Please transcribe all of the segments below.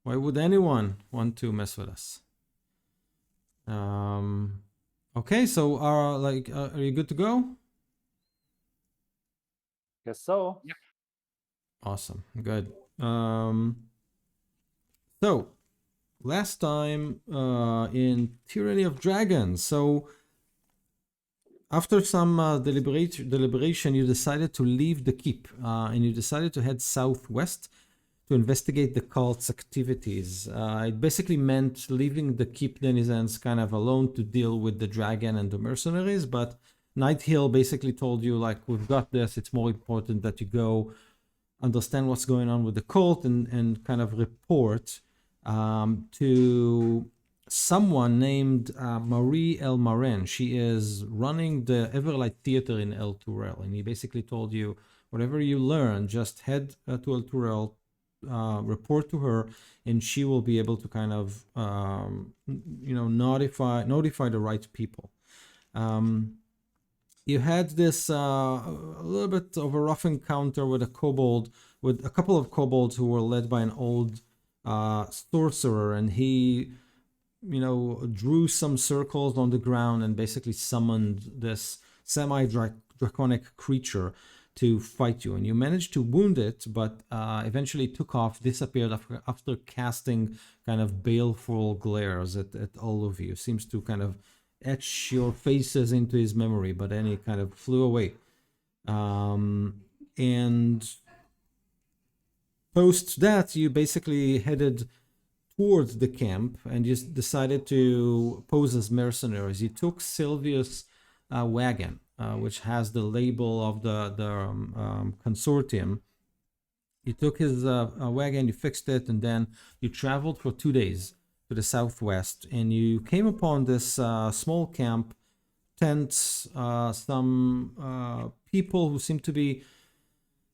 Why would anyone want to mess with us? Okay, so are you good to go? Guess so. Yeah. Awesome, good. So last time in Tyranny of Dragons, so after some deliberation, you decided to leave the keep, and you decided to head southwest to investigate the cult's activities. It basically meant leaving the keep denizens kind of alone to deal with the dragon and the mercenaries, but Night Hill basically told you, like, we've got this, it's more important that you go understand what's going on with the cult and kind of report to someone named Marie El Maren. She is running the Everlight Theater in El Turel, and he basically told you whatever you learn, just head to El Turel, report to her, and she will be able to kind of notify the right people. You had this a little bit of a rough encounter with a kobold, with a couple of kobolds who were led by an old sorcerer, and he drew some circles on the ground and basically summoned this semi-draconic creature to fight you. And you managed to wound it, but eventually took off, disappeared after casting kind of baleful glares at all of you. Seems to kind of etch your faces into his memory, but then he kind of flew away. And post that, you basically headed towards the camp and you decided to pose as mercenaries. You took Sylvius' wagon, which has the label of the consortium. You took his wagon, you fixed it, and then you traveled for 2 days to the southwest, and you came upon this small camp, tents, some people who seem to be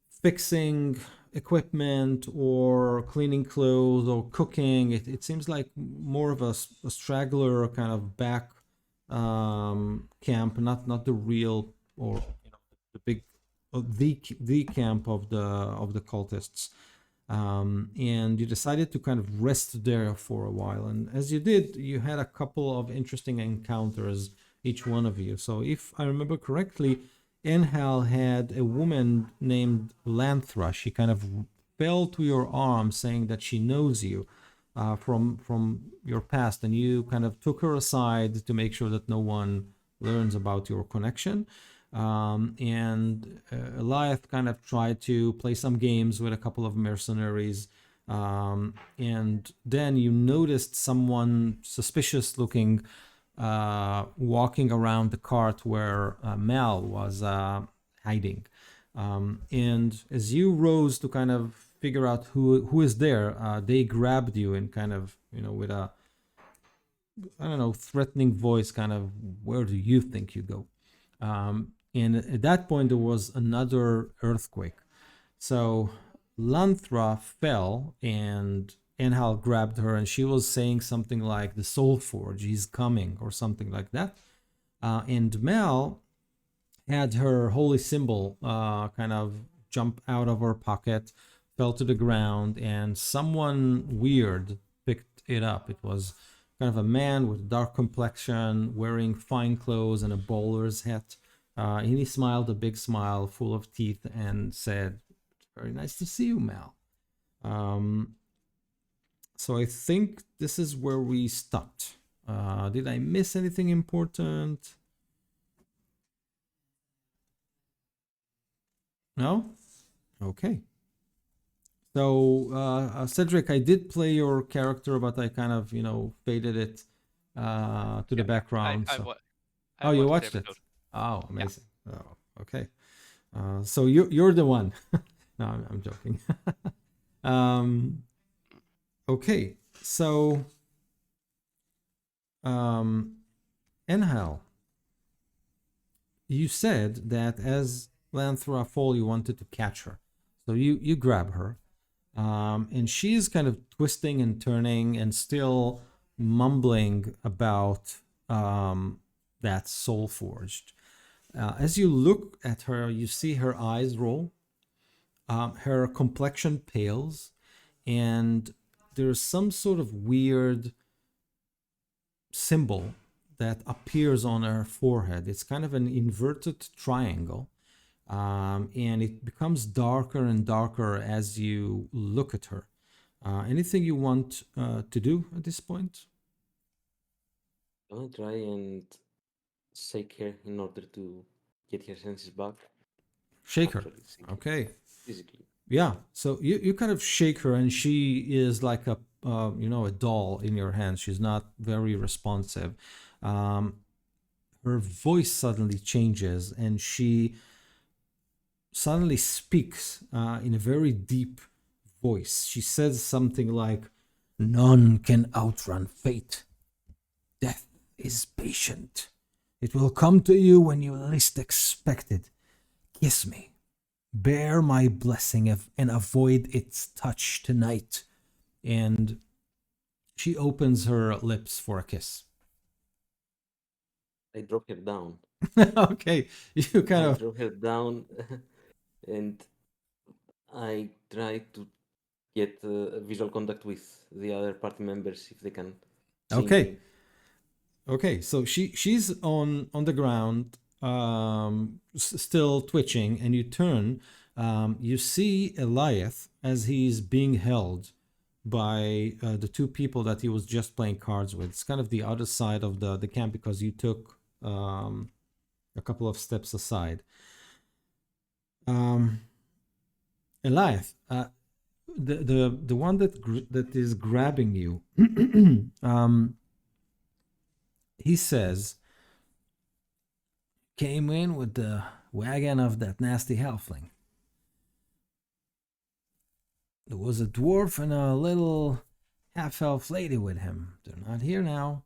fixing equipment or cleaning clothes or cooking. It seems like more of a straggler kind of back camp, not the real or the big the camp of the cultists. And you decided to kind of rest there for a while. And as you did, you had a couple of interesting encounters, each one of you. So if I remember correctly, Enhal had a woman named Lanthra. She kind of fell to your arm, saying that she knows you from your past, and you kind of took her aside to make sure that no one learns about your connection. And Eliath kind of tried to play some games with a couple of mercenaries. And then you noticed someone suspicious looking walking around the cart where Mal was hiding. And as you rose to kind of figure out who is there, they grabbed you and kind of, with a, I don't know, threatening voice, kind of, where do you think you go? And at that point, there was another earthquake. So Lanthra fell, and Enhal grabbed her, and she was saying something like, the Soul Forge, he's coming, or something like that. And Mel had her holy symbol kind of jump out of her pocket, fell to the ground, and someone weird picked it up. It was kind of a man with dark complexion, wearing fine clothes and a bowler's hat. And he smiled a big smile full of teeth and said, very nice to see you, Mal. So I think this is where we stopped. Did I miss anything important? No? Okay. So, Cedric, I did play your character, but I kind of, faded it to the background. I you watched watched it? episode. Oh, amazing. Yeah. Oh, okay. So you're the one. No, I'm joking. Okay. So, Enhal, you said that as Lanthra fall, you wanted to catch her. So you grab her, and she's kind of twisting and turning and still mumbling about that soul forged. As you look at her, you see her eyes roll, her complexion pales, and there's some sort of weird symbol that appears on her forehead. It's kind of an inverted triangle, and it becomes darker and darker as you look at her. Anything you want to do at this point? I'll try and shake her in order to get her senses back. Shake her. Actually, Okay. physically. Yeah. So you kind of shake her, and she is like a a doll in your hands. She's not very responsive. Her voice suddenly changes, and she suddenly speaks in a very deep voice. She says something like, "None can outrun fate. Death is patient. It will come to you when you least expect it. Kiss me. Bear my blessing and avoid its touch tonight." And she opens her lips for a kiss. I drop her down. Okay, you kind I of drop her down and I try to get visual contact with the other party members if they can see okay. me. Okay, so she's on the ground, still twitching, and you turn. You see Eliath as he's being held by the two people that he was just playing cards with. It's kind of the other side of the camp because you took a couple of steps aside. Eliath, the one that is grabbing you, he says, "Came in with the wagon of that nasty halfling. There was a dwarf and a little half-elf lady with him. They're not here now."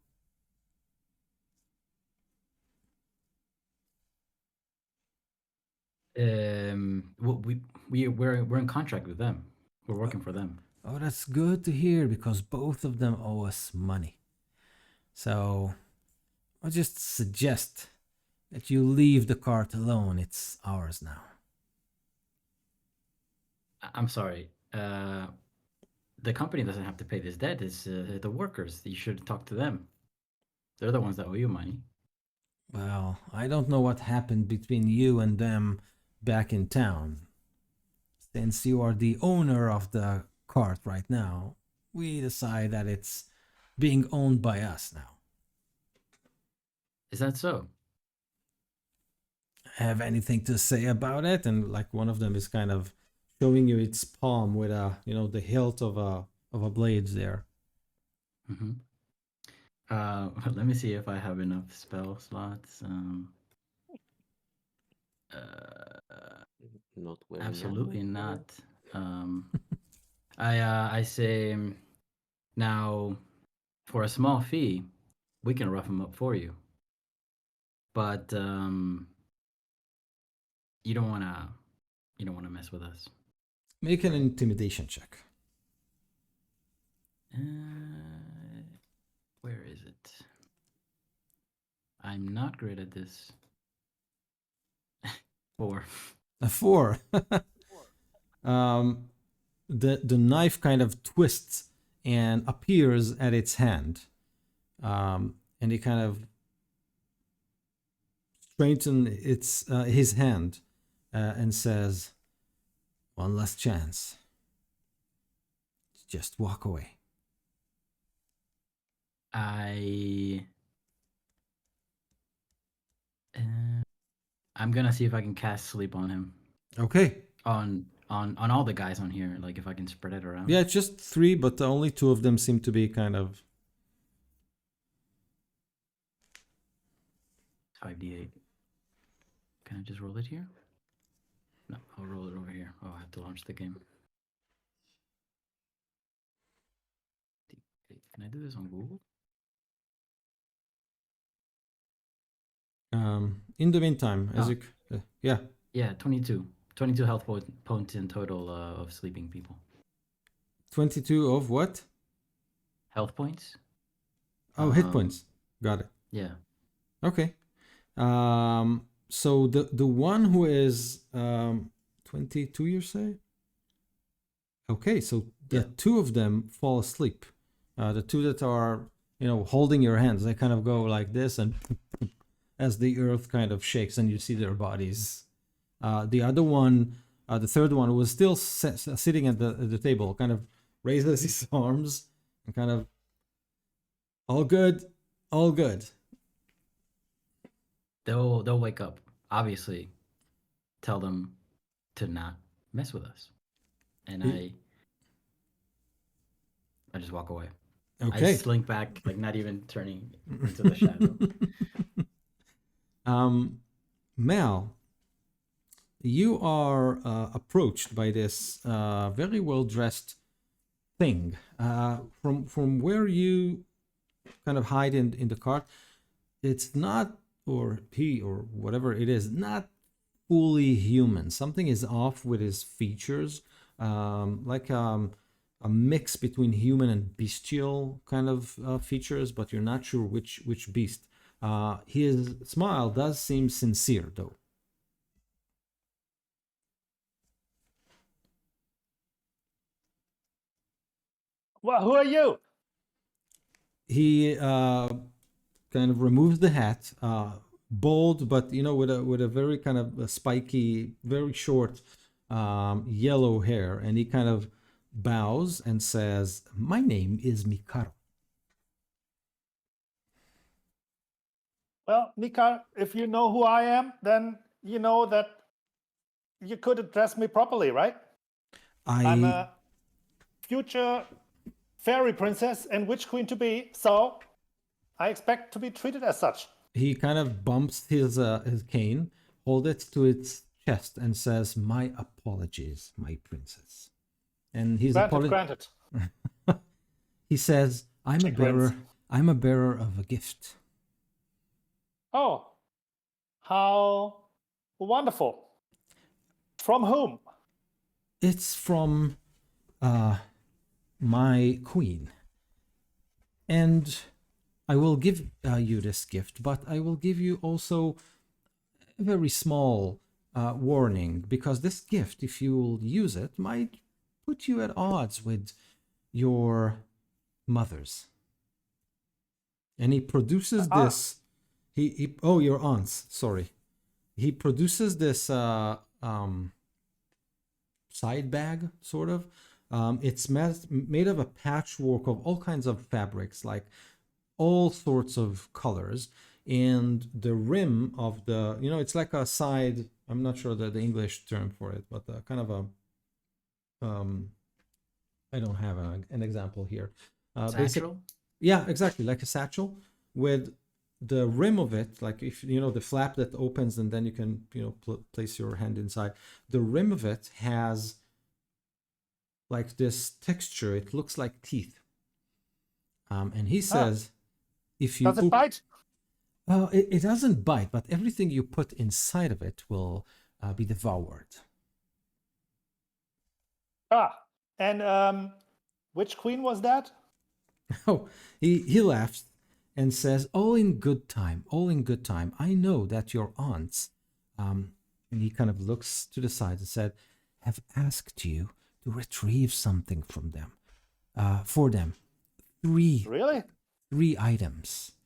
We're in contract with them. We're working for them. Oh, that's good to hear because both of them owe us money. So I'll just suggest that you leave the cart alone. It's ours now. I'm sorry. The company doesn't have to pay this debt. It's the workers. You should talk to them. They're the ones that owe you money. Well, I don't know what happened between you and them back in town. Since you are the owner of the cart right now, we decide that it's being owned by us now. Is that so? Have anything to say about it? And like one of them is kind of showing you its palm with the hilt of a blade there. Mm-hmm. Let me see if I have enough spell slots. Not well. Absolutely not. I say now, for a small fee, we can rough him up for you. But you don't wanna mess with us. Make an intimidation check. Where is it? I'm not great at this. 4. A 4. The knife kind of twists and appears at its hand, and he kind of straightens his hand and says, "One last chance. Just walk away." I'm gonna see if I can cast sleep on him. Okay. On all the guys on here, like if I can spread it around. Yeah, it's just 3, but only 2 of them seem to be kind of 5d8. Can I just roll it here? No, I'll roll it over here. Oh, I have to launch the game. Can I do this on Google? In the meantime, as yeah. Yeah, 22. 22 health points in total of sleeping people. 22 of what? Health points. Oh, hit points. Got it. Yeah. Okay. So the one who is 22, you say? Okay, so Yeah, two of them fall asleep. The two that are, holding your hands, they kind of go like this, and as the earth kind of shakes, and you see their bodies. The other one, the third one, was still sitting at the table, kind of raises his arms and kind of, all good, all good. They'll wake up. Obviously, tell them to not mess with us, and I just walk away. Okay. I slink back, like not even turning into the shadow. Mal, you are approached by this very well dressed thing. From where you kind of hide in the cart, it's not, or he or whatever it is, not fully human. Something is off with his features, like a mix between human and bestial kind of features, but you're not sure which beast. His smile does seem sincere, though. Well, who are you? He kind of removes the hat, bald, but with a very kind of spiky, very short yellow hair, and he kind of bows and says, "My name is Mikaro." Well, Mika, if you know who I am, then you know that you could address me properly, right? I'm a future fairy princess and witch queen to be, so I expect to be treated as such. He kind of bumps his cane, hold it to its chest, and says, "My apologies, my princess." And he's Granted. He says, "I'm a bearer. I'm a bearer of a gift." Oh, how wonderful. From whom? It's from my queen. And I will give you this gift, but I will give you also a very small warning, because this gift, if you will use it, might put you at odds with your mothers. And he produces this. Your aunts. Sorry. He produces this side bag, sort of. It's made of a patchwork of all kinds of fabrics, like all sorts of colors. And the rim of the, it's like a side, I'm not sure the English term for it, but kind of a, I don't have an example here. Satchel? Yeah, exactly, like a satchel with the rim of it, like if the flap that opens and then you can place your hand inside. The rim of it has like this texture. It looks like teeth. And he says, if you does it bite? It doesn't bite, but everything you put inside of it will be devoured. And which queen was that? Oh, he laughs and says, all in good time, all in good time. I know that your aunts, and he kind of looks to the side and said, have asked you to retrieve something from them, for them. Really? 3 items.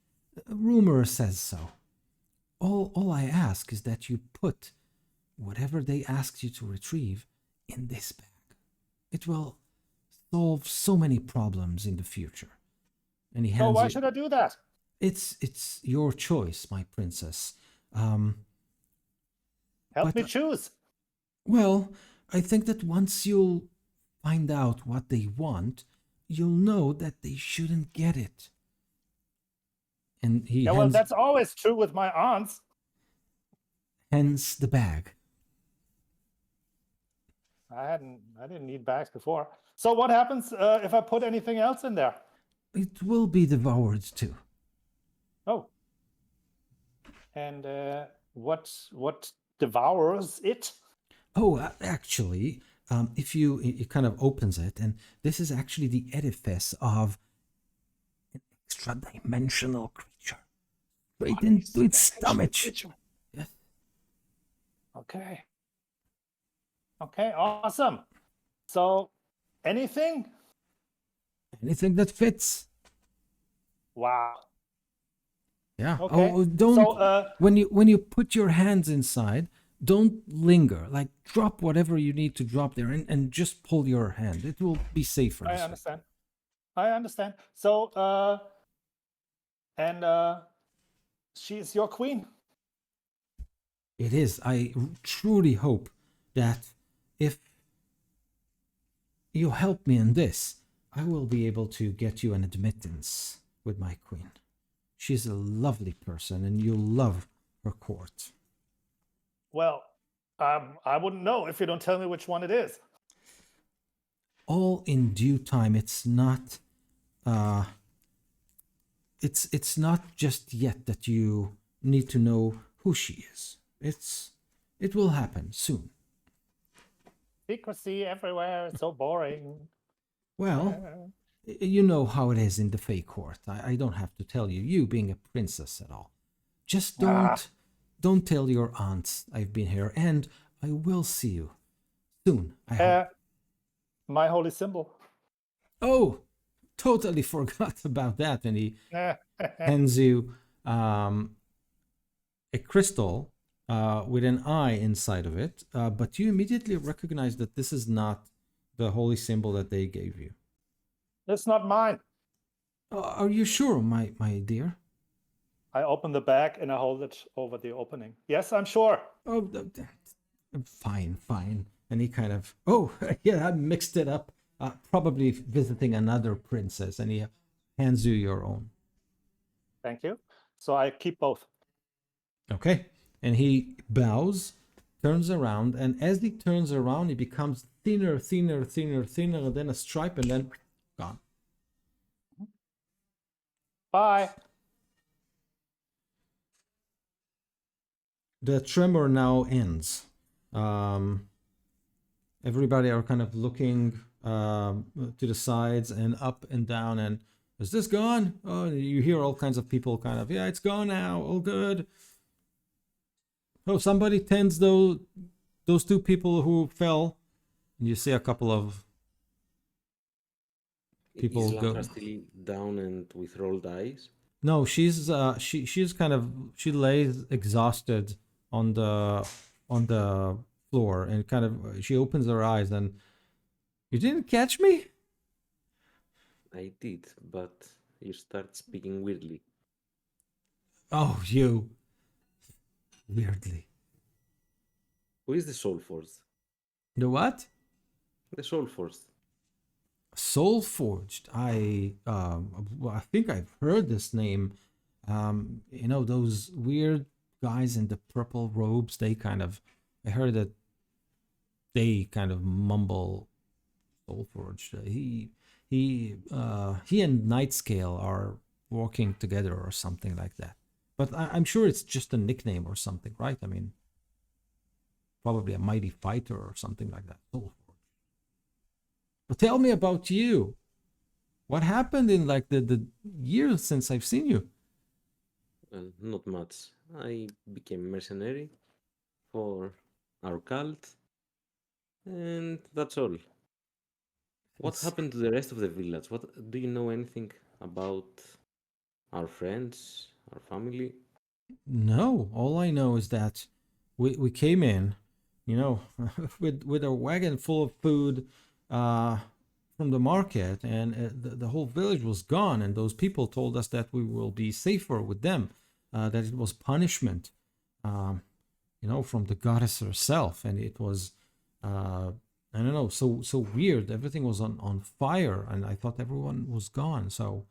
Rumor says so. All I ask is that you put whatever they asked you to retrieve in this bag. It will solve so many problems in the future. And he hands So why should I do that? It's your choice, my princess. Help me choose. Well, I think that once you'll find out what they want, you'll know that they shouldn't get it. And he well, that's always true with my aunts. hands the bag. I didn't need bags before. So what happens if I put anything else in there? It will be devoured too. Oh. And what devours it? Oh, actually, if it kind of opens it, and this is actually the edifice of an extra-dimensional creature, straight into its stomach. Yes. Okay. Okay, awesome. So Anything? Anything that fits. Wow. Yeah. Okay. Oh, don't. So, When you put your hands inside, don't linger. Like drop whatever you need to drop there, and just pull your hand. It will be safer. I this way. understand. I understand. So, and she's your queen. It is. I truly hope that if you help me in this, I will be able to get you an admittance with my queen. She's a lovely person, and you'll love her court. Well, I wouldn't know if you don't tell me which one it is. All in due time. It's not. It's not just yet that you need to know who she is. It will happen soon. Secrecy everywhere. It's so boring. Well, you know how it is in the Fae court. I don't have to tell you. You being a princess at all. Just don't tell your aunts I've been here, and I will see you soon. I hope. My holy symbol. Oh, totally forgot about that. And he hands you a crystal with an eye inside of it, but you immediately recognize that this is not the holy symbol that they gave you. It's not mine. Are you sure, my dear? I open the bag and I hold it over the opening. Yes, I'm sure. Oh, fine. And he kind of, yeah, I mixed it up. Probably visiting another princess, and he hands you your own. Thank you. So I keep both. Okay. And he bows, turns around, and as he turns around, he becomes thinner, and then a stripe, and then gone. Bye. The tremor now ends. Everybody are kind of looking to the sides and up and down, and is this gone? Oh, you hear all kinds of people kind of, yeah, it's gone now, all good. Oh, somebody tends those two people who fell, and you see a couple of people Is go. Lantra still down and with rolled eyes? No, she's kind of, she lays exhausted on the floor, and kind of she opens her eyes, and you didn't catch me? I did, but you start speaking weirdly. Oh, you. Weirdly. Who is the Soul Force? The what? The Soul Force. Soul Forged. I think I've heard this name. Those weird guys in the purple robes, I heard that they kind of mumble Soul Forged. He and Nightscale are working together or something like that. But I'm sure it's just a nickname or something, right? I mean, probably a mighty fighter or something like that. Soul Forged. But tell me about you. What happened in like the years since I've seen you? Well, not much. I became mercenary for our cult, and that's all. What happened to the rest of the village? What do you know anything about our friends, our family? No, all I know is that we came in, with a wagon full of food from the market, and the whole village was gone, and those people told us that we will be safer with them, that it was punishment, from the goddess herself, and it was I don't know, so weird. Everything was on fire, and I thought everyone was gone, so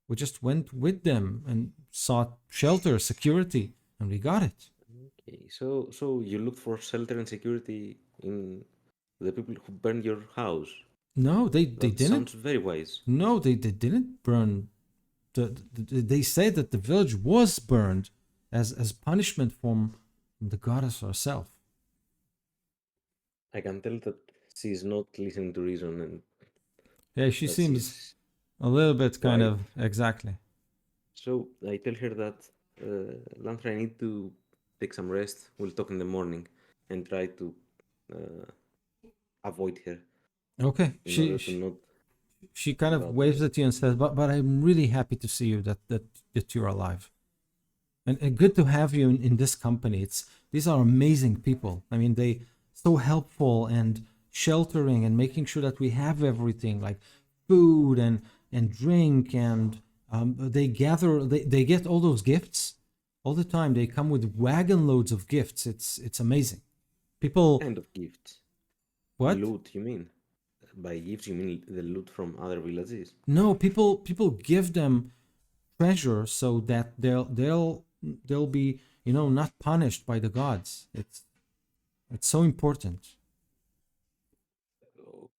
we just went with them and sought shelter, security, and we got it. Okay, so you looked for shelter and security in the people who burned your house. No, they That didn't. sounds very wise. No, they didn't burn. They said that the village was burned as punishment from the goddess herself. I can tell that she is not listening to reason, and Yeah, she that seems she's a little bit kind Right. of exactly. So I tell her that Lantra, I need to take some rest. We'll talk in the morning, and try to avoid her. Okay. in order to not She kind of about waves the at you and says, "But I'm really happy to see you that you're alive, and good to have you in this company. These are amazing people. I mean, they so helpful and sheltering and making sure that we have everything like food and drink and they get all those gifts all the time. They come with wagon loads of gifts. It's amazing. People, kind of gifts. what? Loot, you mean? By gifts, you mean the loot from other villages? No, people give them treasure so that they'll be, not punished by the gods. It's so important.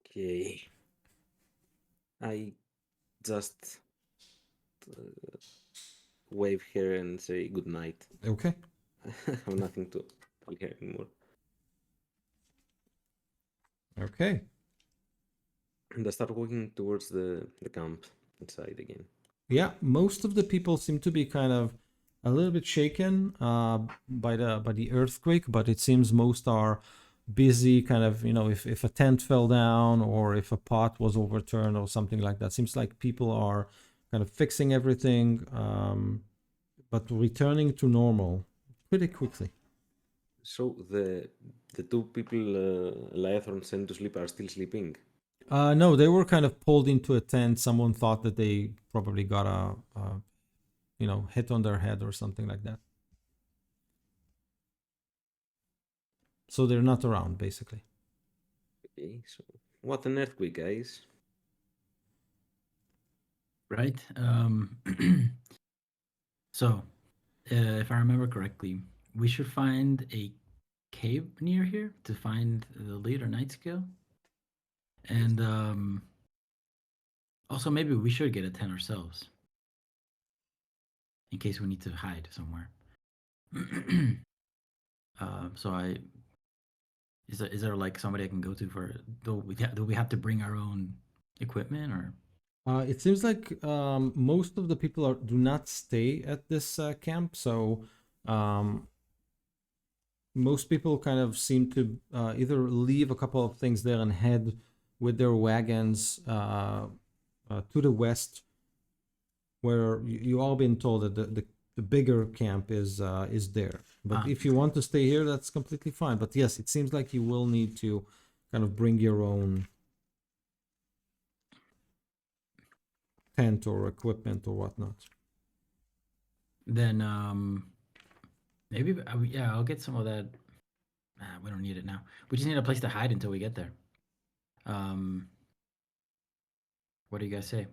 Okay. I just wave her and say good night. Okay. I have nothing to tell her anymore. Okay. And I start walking towards the camp inside again. Yeah, most of the people seem to be kind of a little bit shaken by the earthquake, but it seems most are busy kind of, if a tent fell down or if a pot was overturned or something like that. Seems like people are kind of fixing everything, but returning to normal pretty quickly. So the two people Lythorn sent to sleep are still sleeping. No, they were kind of pulled into a tent. Someone thought that they probably got a hit on their head or something like that. So they're not around, basically. Okay, so what an earthquake, guys. Right. So, if I remember correctly, we should find a cave near here to find the leader Night Skill. And also maybe we should get a tent ourselves in case we need to hide somewhere. Is there like somebody I can go to for? Do we have to bring our own equipment or? It seems like most of the people do not stay at this camp, so most people kind of seem to either leave a couple of things there and head with their wagons to the west, where you all been told that the bigger camp is there. But if you want to stay here, that's completely fine. But yes, it seems like you will need to kind of bring your own tent or equipment or whatnot. Then maybe I'll get some of that. We don't need it now. We just need a place to hide until we get there. What do you guys say?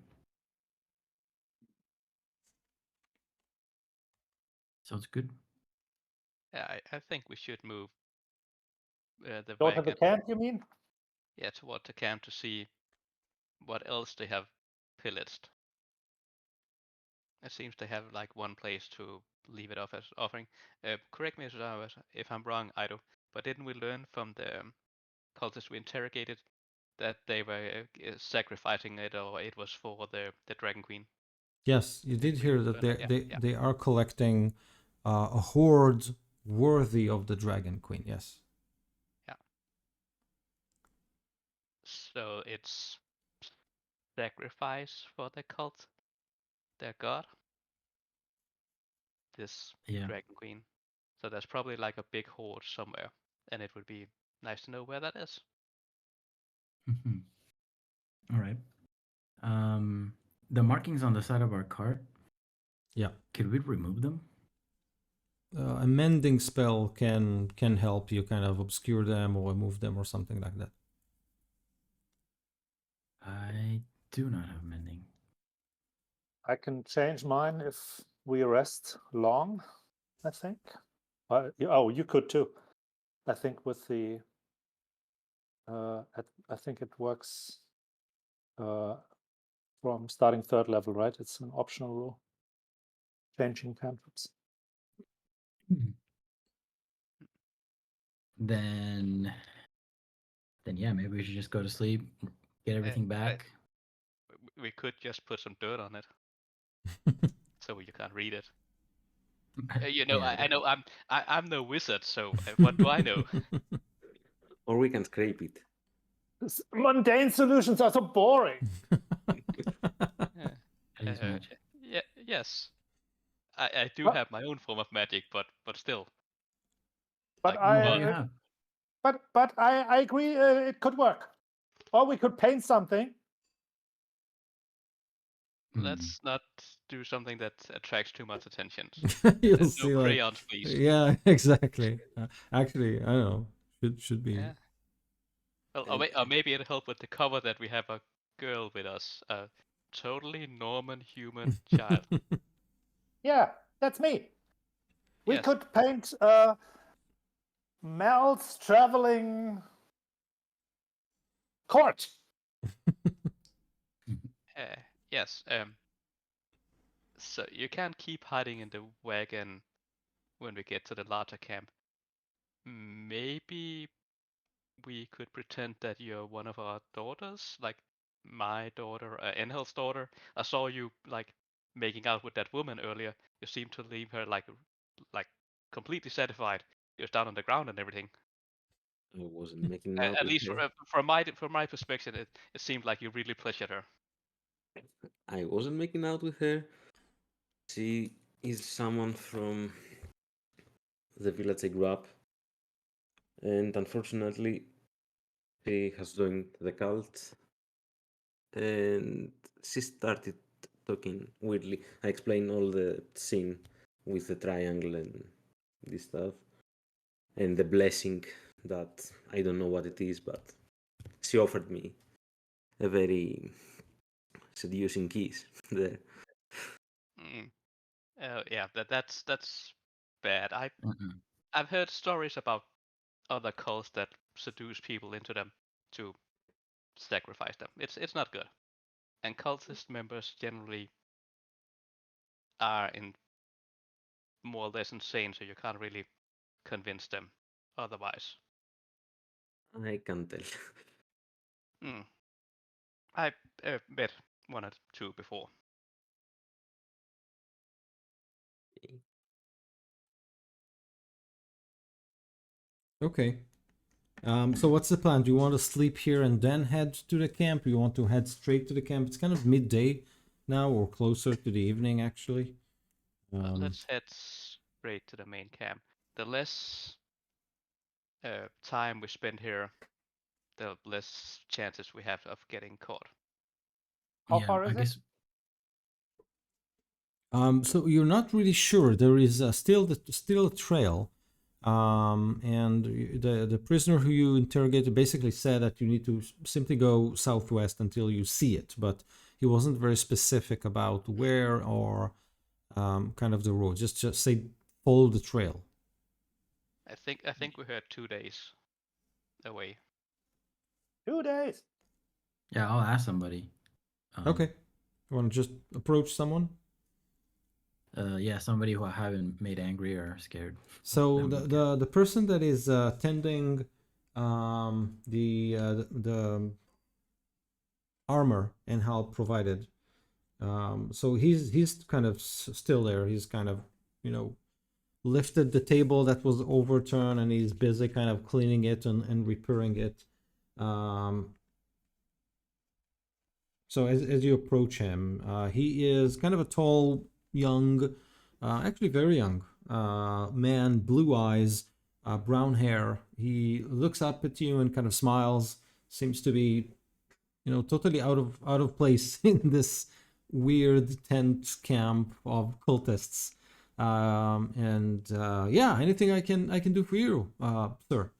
Sounds good. Yeah, I think we should move the Go to the wagon. camp, you mean? Yeah, toward the camp to see what else they have pillaged. It seems they have like one place to leave it off as offering. Correct me if I'm wrong, Ido, but didn't we learn from the cultists we interrogated that they were sacrificing it, or it was for the Dragon Queen? Yes, you did hear that Yeah. they are collecting a hoard worthy of the Dragon Queen. Yes. Yeah. So it's sacrifice for the cult, their god, this Dragon Queen. So there's probably like a big hoard somewhere, and it would be nice to know where that is. All right. The markings on the side of our cart. Yeah. Could we remove them? A mending spell can help you kind of obscure them or remove them or something like that. I do not have mending. I can change mine if we rest long, I think. You could too. I think with the I think it works from starting 3rd level, right? It's an optional rule. Changing cantrips. Then yeah, maybe we should just go to sleep, get everything back. We could just put some dirt on it, so you can't read it. I know I'm no wizard, so what do I know? Or we can scrape it. Mundane solutions are so boring. Yeah. I use magic. Yeah. Yes. I do But- have my own form of magic, but still. But Like, What do I, you have? but I agree. It could work. Or we could paint something. Let's not do something that attracts too much attention. You'll No see, like, crayons, please. yeah, exactly. Actually, I don't know. Should be. Yeah. Well, or maybe it'll help with the cover that we have a girl with us, a totally Norman human child. Yeah, that's me. We Yes. could paint Mel's traveling court. Yes. So you can't keep hiding in the wagon when we get to the larger camp. Maybe we could pretend that you're one of our daughters, like my daughter, Enhel's daughter. I saw you like making out with that woman earlier. You seemed to leave her like completely satisfied. She was down on the ground and everything. I wasn't making out At with least her. from my perspective, it seemed like you really pleasured her. I wasn't making out with her. She is someone from the village I grew up, and unfortunately, she has joined the cult, and she started talking weirdly. I explained all the scene with the triangle and this stuff, and the blessing that I don't know what it is, but she offered me a very seducing kiss there. Yeah, that's bad. Mm-mm. I've heard stories about other cults that seduce people into them to sacrifice them. It's not good. And cultist members generally are in more or less insane, so you can't really convince them otherwise. I can tell. I met one or two before. Okay. So what's the plan? Do you want to sleep here and then head to the camp? Do you want to head straight to the camp? It's kind of midday now, or closer to the evening, actually. Let's head straight to the main camp. The less time we spend here, the less chances we have of getting caught. How far is I it? guess So you're not really sure. There is still a trail, and the prisoner who you interrogated basically said that you need to simply go southwest until you see it, but he wasn't very specific about where or kind of the road. Just say follow the trail. I think we heard 2 days away. 2 days. yeah, I'll ask somebody. Okay, you want to just approach someone? Yeah, somebody who I haven't made angry or scared. So Them, the person that is tending the armor Enhal provided, so he's kind of still there. He's kind of, lifted the table that was overturned, and he's busy kind of cleaning it and repairing it. So as you approach him, he is kind of a tall, young, actually very young man, blue eyes, brown hair. He looks up at you and kind of smiles. Seems to be, totally out of place in this weird tent camp of cultists. Yeah, anything I can do for you, sir?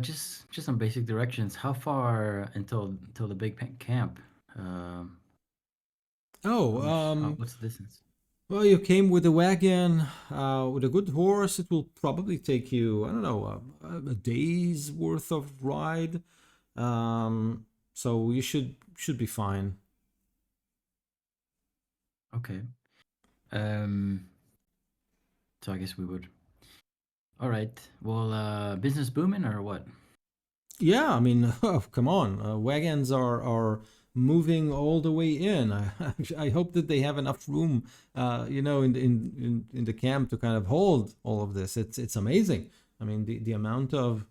Just some basic directions. How far until the big camp? What's the distance? Well, you came with a wagon, with a good horse. It will probably take you, I don't know, a day's worth of ride. So you should be fine. Okay. So I guess we would. All right. Well, business booming or what? Yeah, I mean, come on. Wagons are moving all the way in. I hope that they have enough room, in the camp to kind of hold all of this. It's amazing. I mean, the amount of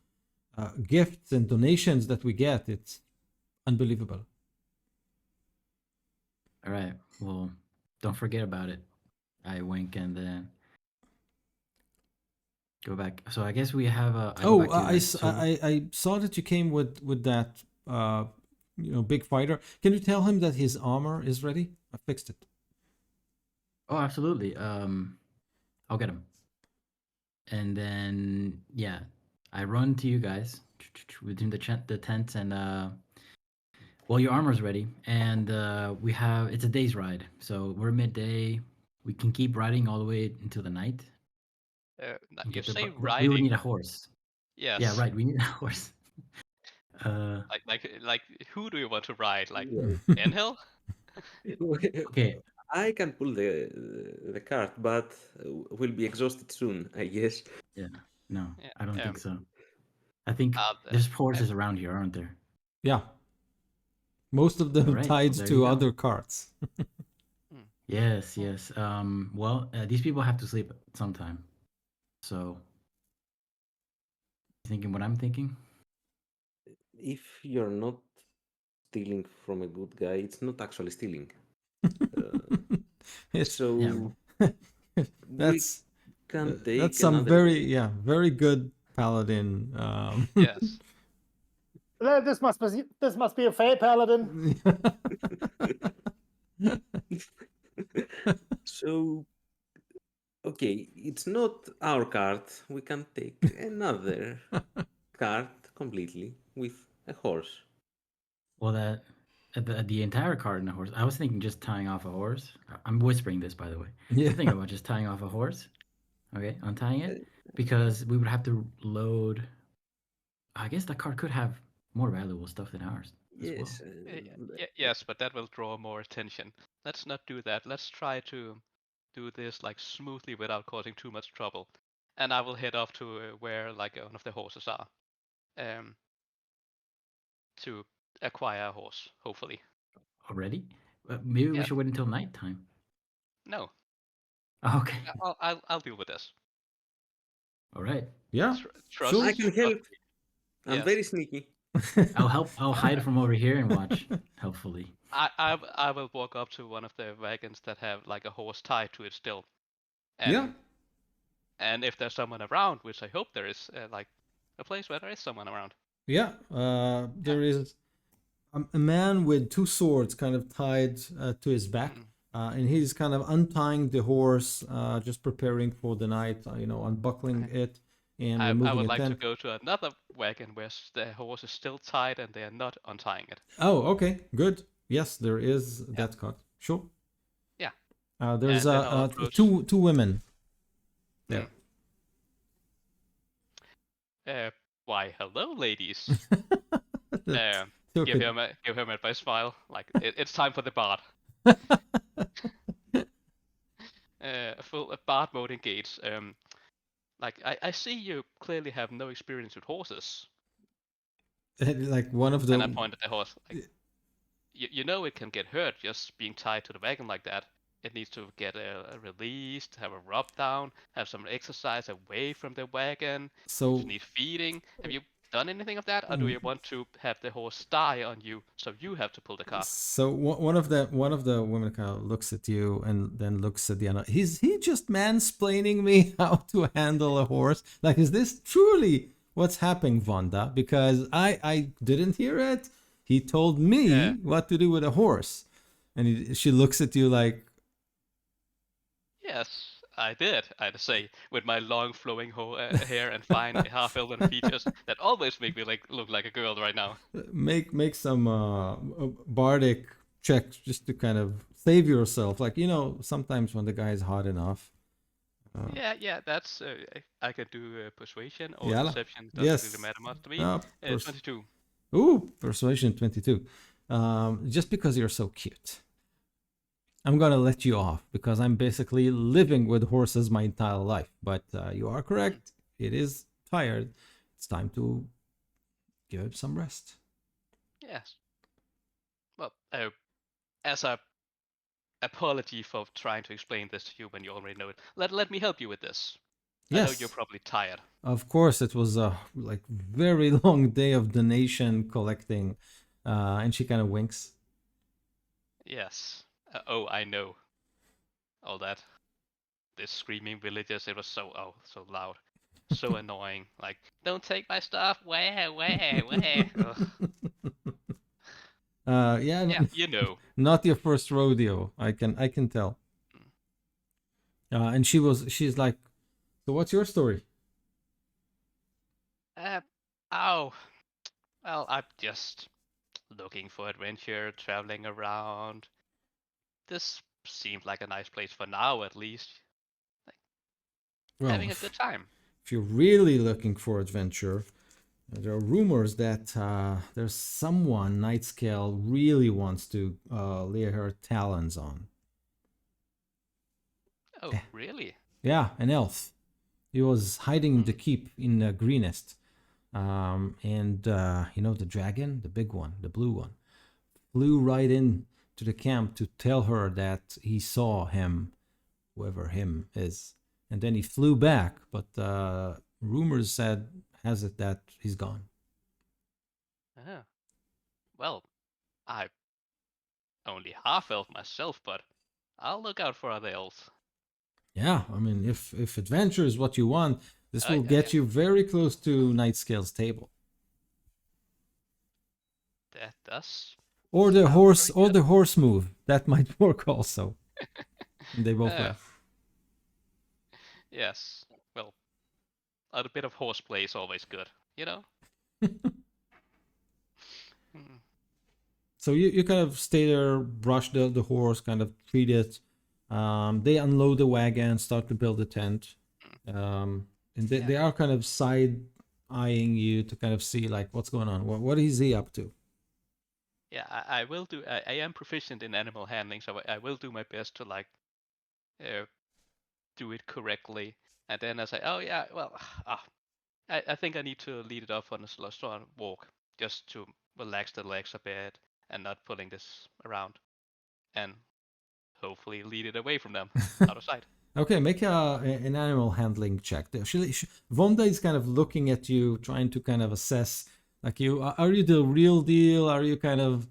gifts and donations that we get. It's unbelievable. All right. Well, don't forget about it. I wink and then go back. So I guess we have a. I go Oh, back to you guys. So- I saw that you came with that big fighter. Can you tell him that his armor is ready? I fixed it. Oh, absolutely. I'll get him. And then yeah, I run to you guys within the tent and well, your armor's ready, and we have it's a day's ride, so we're midday. We can keep riding all the way until the night. and You get there, say but we would riding. need a horse. Yes. Yeah, right. We need a horse. Like who do you want to ride? Like Well, Enhil? Okay. I can pull the cart, but will be exhausted soon, I guess. Yeah. No, Yeah, I don't yeah. think so. I think the- there's horses around here, aren't there? Yeah. Most of them Alright, tied there to you go. other carts. Yes, yes. Well, these people have to sleep sometime. So, you thinking what I'm thinking? If you're not stealing from a good guy, it's not actually stealing. It's, So Yeah. that's can take that's some another very good paladin. Yes. This must be a Fey paladin. So, okay, it's not our cart. We can take another cart completely with a horse. Well, the entire cart and a horse. I was thinking just tying off a horse. I'm whispering this, by the way. Yeah. I'm thinking about just tying off a horse. Okay, untying it because we would have to load. I guess the cart could have more valuable stuff than ours. As Yes. well. Yes, but that will draw more attention. Let's not do that. Let's try to do this like smoothly without causing too much trouble. And I will head off to where like one of the horses are, to acquire a horse. Hopefully. Already? Maybe we Yeah. should wait until nighttime. No, Okay. I'll deal with this. All right. Yeah. Trust. Sure. I can help. I'm Yes. very sneaky. I'll help. I'll hide from over here and watch. Helpfully. I will walk up to one of the wagons that have like a horse tied to it still. And, Yeah. And if there's someone around, which I hope there is, like a place where there is someone around. Yeah. There is a man with two swords kind of tied to his back. And he's kind of untying the horse, just preparing for the night, unbuckling it and I removing would a like tent. to go to another wagon where the horse is still tied and they are not untying it. Oh, okay, good. Yes, there is that cut. Sure. Yeah. There's And then I'll approach- two women there. Why, hello, ladies. That Give took it. him a smile. Like it's time for the bard. Full bard mode engaged. Like I see you clearly have no experience with horses. Like one of the. And I point at the horse. Like, you know it can get hurt just being tied to the wagon like that. It needs to get released, have a rub down, have some exercise away from the wagon. So You need feeding. Have you done anything of that, or do you want to have the horse die on you, so you have to pull the cart? So one of the women kind of looks at you and then looks at the other. Is he just mansplaining me how to handle a horse? Like, is this truly what's happening, Vonda? Because I didn't hear it. He told me Yeah. what to do with a horse, and she looks at you like, Yes, I did. I'd say with my long flowing hair and fine half-elven features that always make me look like a girl right now. make some bardic checks just to kind of save yourself. Like, sometimes when the guy is hot enough. Yeah, that's I could do persuasion or Yeah. deception. Doesn't Yes. really matter much to me. 22. Ooh, persuasion 22. Just because you're so cute. I'm gonna let you off because I'm basically living with horses my entire life. But you are correct. It is tired. It's time to give it some rest. Yes. Well, as a apology for trying to explain this to you when you already know it, let me help you with this. I know Yes. you're probably tired. Of course, it was a like very long day of donation collecting, and she kind of winks. Yes. Oh, I know. All that. The screaming villagers, it was so loud. So annoying. Like, don't take my stuff. Where? Ugh. Yeah, Yeah, you know. not your first rodeo. I can tell. And she's like, so what's your story? Oh. Well, I'm just looking for adventure, traveling around. This seemed like a nice place for now, at least. Well, Having a good time. if you're really looking for adventure, there are rumors that there's someone Nightscale really wants to lay her talons on. Oh, really? Yeah, an elf. He was hiding in the keep in the Greenest. And the dragon, the big one, the blue one, flew right in to the camp to tell her that he saw him, whoever him is. And then he flew said has it that he's gone. Well, I only half elf myself, but I'll look out for other elves. Yeah, I mean, if adventure is what you want, this will yeah, get you very close to Nightscale's table. That does. Or the Sounds horse, very or good. the horse move. That might work also. And they both laugh. Yes. Well, a bit of horseplay is always good, you know? Hmm. So you kind of stay there, brush the horse, kind of treat it. They unload the wagon, start to build the tent. And they are kind of side eyeing you to kind of see like what's going on. What is he up to? Yeah, I will do. I am proficient in animal handling, so I will do my best to like do it correctly. And then I say, oh yeah, well, I think I need to lead it off on a slow walk just to relax the legs a bit and not pulling this around, and hopefully lead it away from them out of sight. Okay, make an animal handling check. Vonda is kind of looking at you, trying to kind of assess, like are you the real deal? Are you kind of...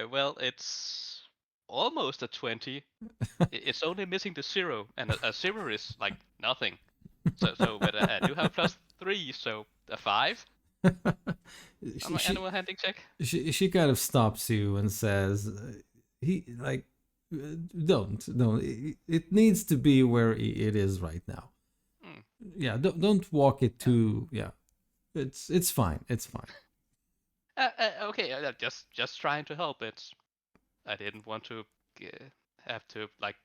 Well, it's almost a 20. It's only missing the 0, and a 0 is like nothing. But I do have +3, so a 5 on my animal handling check. She kind of stops you and says, don't. It needs to be where it is right now. Yeah, don't walk it too. Yeah, it's fine. It's fine. Okay, just trying to help. I didn't want to have to like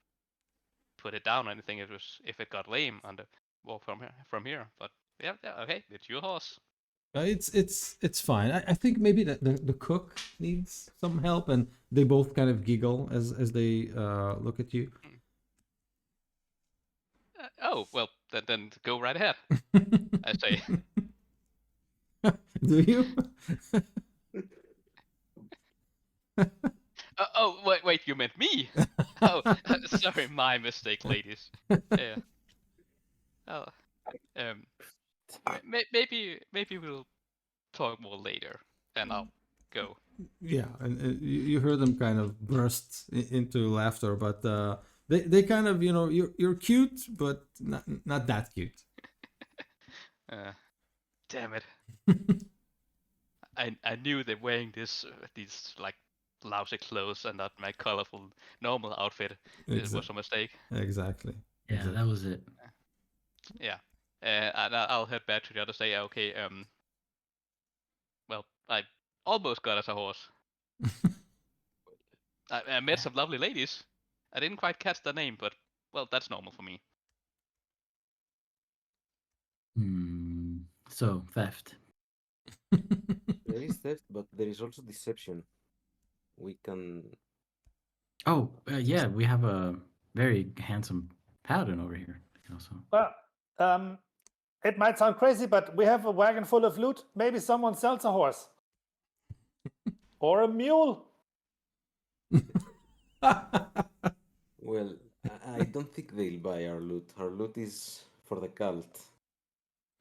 put it down or anything. If it got lame on the walk from here. But yeah, okay, it's your horse. It's fine. I think maybe the cook needs some help, and they both kind of giggle as they look at you. Oh well, then go right ahead. I say. Do you? Oh wait, you meant me? Oh, sorry, my mistake, ladies. Yeah. Oh, maybe we'll talk more later, and I'll go. Yeah, and you hear them kind of burst into laughter, but they kind of you're cute, but not that cute. Damn it! I knew that wearing these like lousy clothes and not my colorful normal outfit it was a mistake. Exactly. Yeah, exactly. that was it. Yeah, and I'll head back to the other say okay. Well, I almost got us a horse. I met some lovely ladies. I didn't quite catch their name, but well, that's normal for me. So theft. There is theft, but there is also deception. We can. Oh, yeah, we have a very handsome paladin over here. Also. Well, it might sound crazy, but we have a wagon full of loot. Maybe someone sells a horse or a mule. Well, I don't think they'll buy our loot. Our loot is for the cult.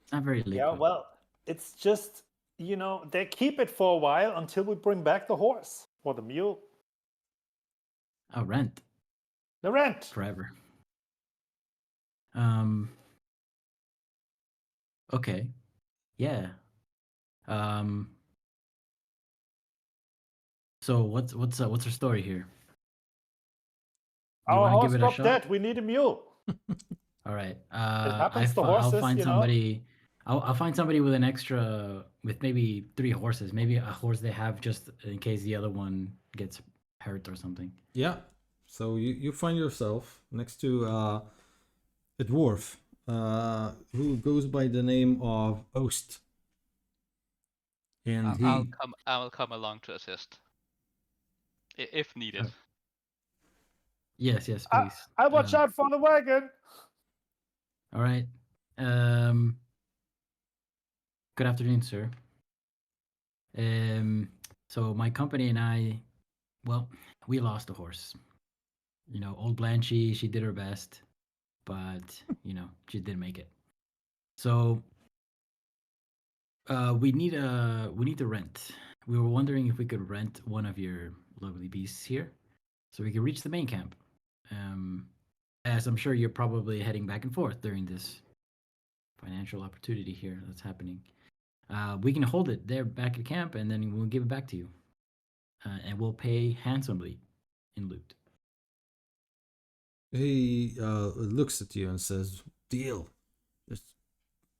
It's not very liquid. Yeah, well, it's just, they keep it for a while until we bring back the horse or the mule. Oh, rent The rent. forever. Okay. Yeah. So what's our story here? You Our want to horse give it a dropped shot? dead. We need a mule. All right. happens to I'll horses, find you know? somebody. I'll find somebody with an extra, with maybe 3 horses. Maybe a horse they have just in case the other one gets hurt or something. Yeah. So you find yourself next to a dwarf who goes by the name of Ost. And I will come along to assist, if needed. Yes, please. I watch out for the wagon. All right. Good afternoon, sir. So my company and I, well, we lost a horse. Old Blanchy, she did her best, but she didn't make it. So we need to rent. We were wondering if we could rent one of your lovely beasts here, so we could reach the main camp. As I'm sure you're probably heading back and forth during this financial opportunity here that's happening. We can hold it there back at camp, and then we'll give it back to you, and we'll pay handsomely in loot. he looks at you and says, "Deal. Just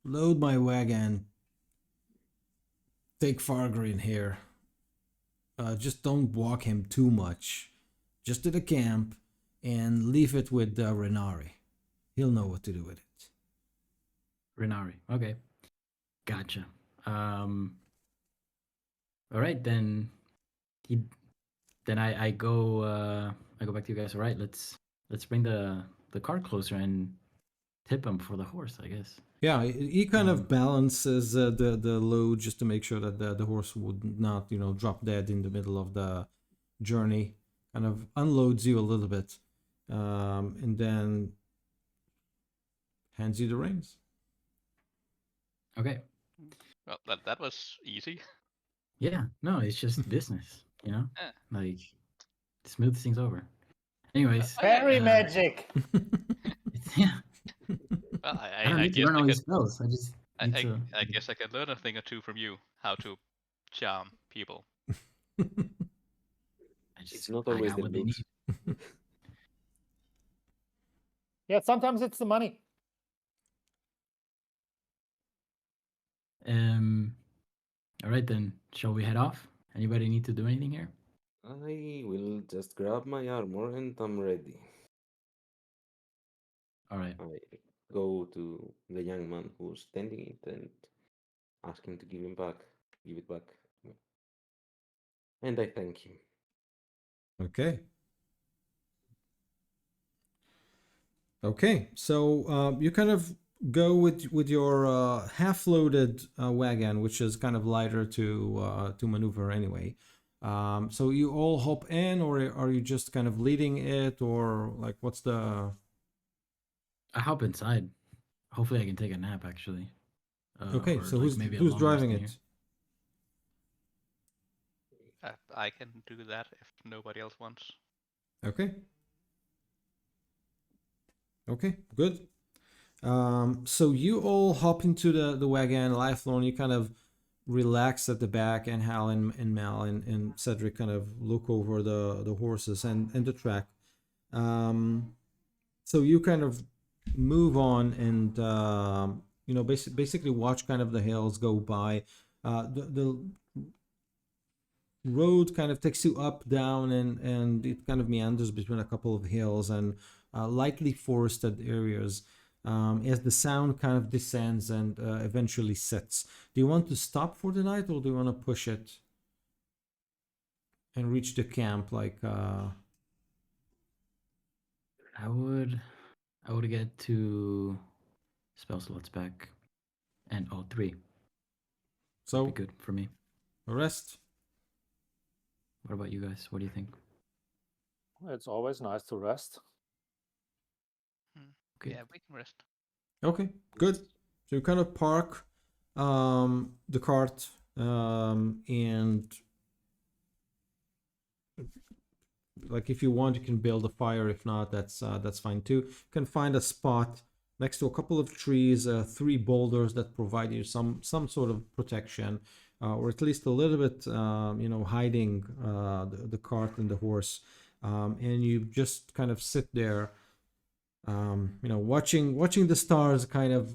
load my wagon. Take Fargrin here. Just don't walk him too much. Just to the camp and leave it with Renari. He'll know what to do with it." Renari. Okay. Gotcha. All right, then. I go back to you guys. All right, let's bring the cart closer and tip him for the horse, I guess. Yeah, he kind of balances the load just to make sure that the horse would not, drop dead in the middle of the journey. Kind of unloads you a little bit, and then hands you the reins. Okay. Well, that was easy. Yeah. No, it's just business. Yeah. Like smooth things over. Anyways. Fairy magic. Yeah. Well, I don't need to learn all these spells. I just need to. I guess I can learn a thing or two from you, how to charm people. It's not always the looks. Yeah, sometimes it's the money. All right then. Shall we head off? Anybody need to do anything here? I will just grab my armor and I'm ready. All right. I go to the young man who's tending it and ask him to give it back. And I thank him. Okay. Okay, so you kind of go with your half-loaded wagon, which is kind of lighter to maneuver anyway. So you all hop in, or are you just kind of leading it, or like what's the? I hop inside. Hopefully, I can take a nap. Actually. Okay, so like who's driving it? here. I can do that if nobody else wants. Okay. Okay, good. So you all hop into the wagon, Lifelong. You kind of relax at the back, and Hal and Mal and Cedric kind of look over the horses and the track. So you kind of move on and basically watch kind of the hills go by. The road kind of takes you up, down, and it kind of meanders between a couple of hills and lightly forested areas as the sound kind of descends and eventually sets. Do you want to stop for the night, or do you want to push it and reach the camp like I would get 2 spell slots back, and 3. so Be good for me. rest? What about you guys? What do you think? It's always nice to rest. Okay. Yeah, we can rest. Okay, good. So you kind of park the cart, and like if you want, you can build a fire. If not, that's fine too. You can find a spot next to a couple of trees, 3 boulders that provide you some sort of protection, or at least a little bit, hiding the cart and the horse. And you just kind of sit there, watching the stars kind of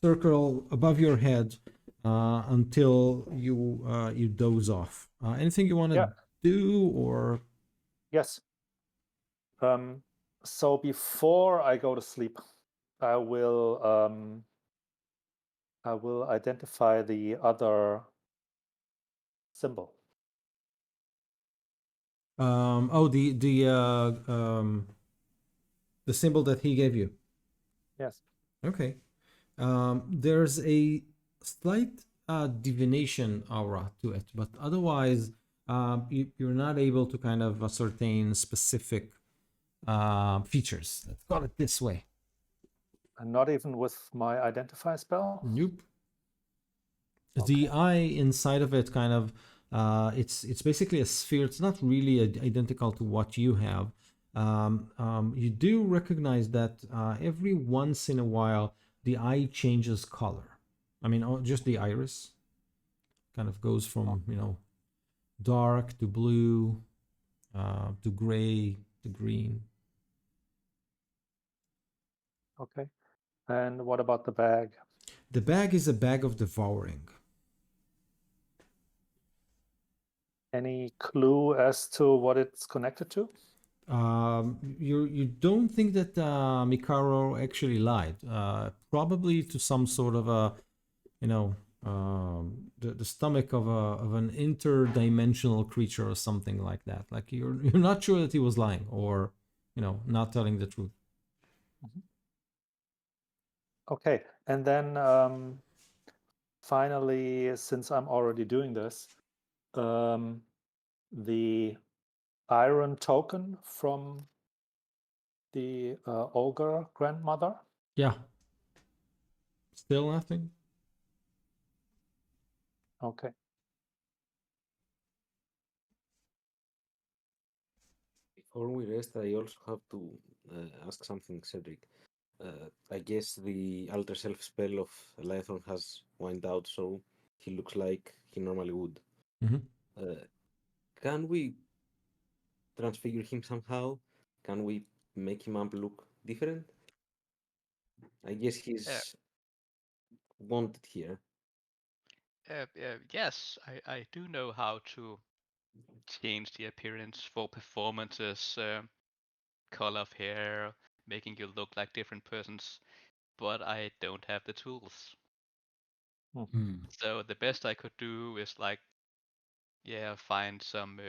circle above your head until you doze off. Anything you want to Yeah. do, or Yes. So before I go to sleep, I will identify the other symbol. the symbol that he gave you? Yes. Okay. There's a slight divination aura to it, but otherwise, you're not able to kind of ascertain specific features. Let's call it this way. And not even with my identify spell? Nope. The eye inside of it kind of it's basically a sphere. It's not really identical to what you have. You do recognize that every once in a while the eye changes color. I mean, just the iris kind of goes from dark to blue, to gray to green. Okay. And what about the bag? The bag is a bag of devouring. Any clue as to what it's connected to? You don't think that Mikaro actually lied? Probably to some sort of a, the stomach of an interdimensional creature or something like that. Like you're not sure that he was lying or not telling the truth. Okay, and then finally, since I'm already doing this, the iron token from the ogre grandmother. Yeah. Still nothing? Okay. Before we rest, I also have to ask something, Cedric. I guess the alter self spell of Lython has wound out, so he looks like he normally would. Mm-hmm. Can we transfigure him somehow? Can we make him up look different? I guess he's wanted here. Yes, I do know how to change the appearance for performances, color of hair, making you look like different persons, but I don't have the tools. So the best I could do is find some,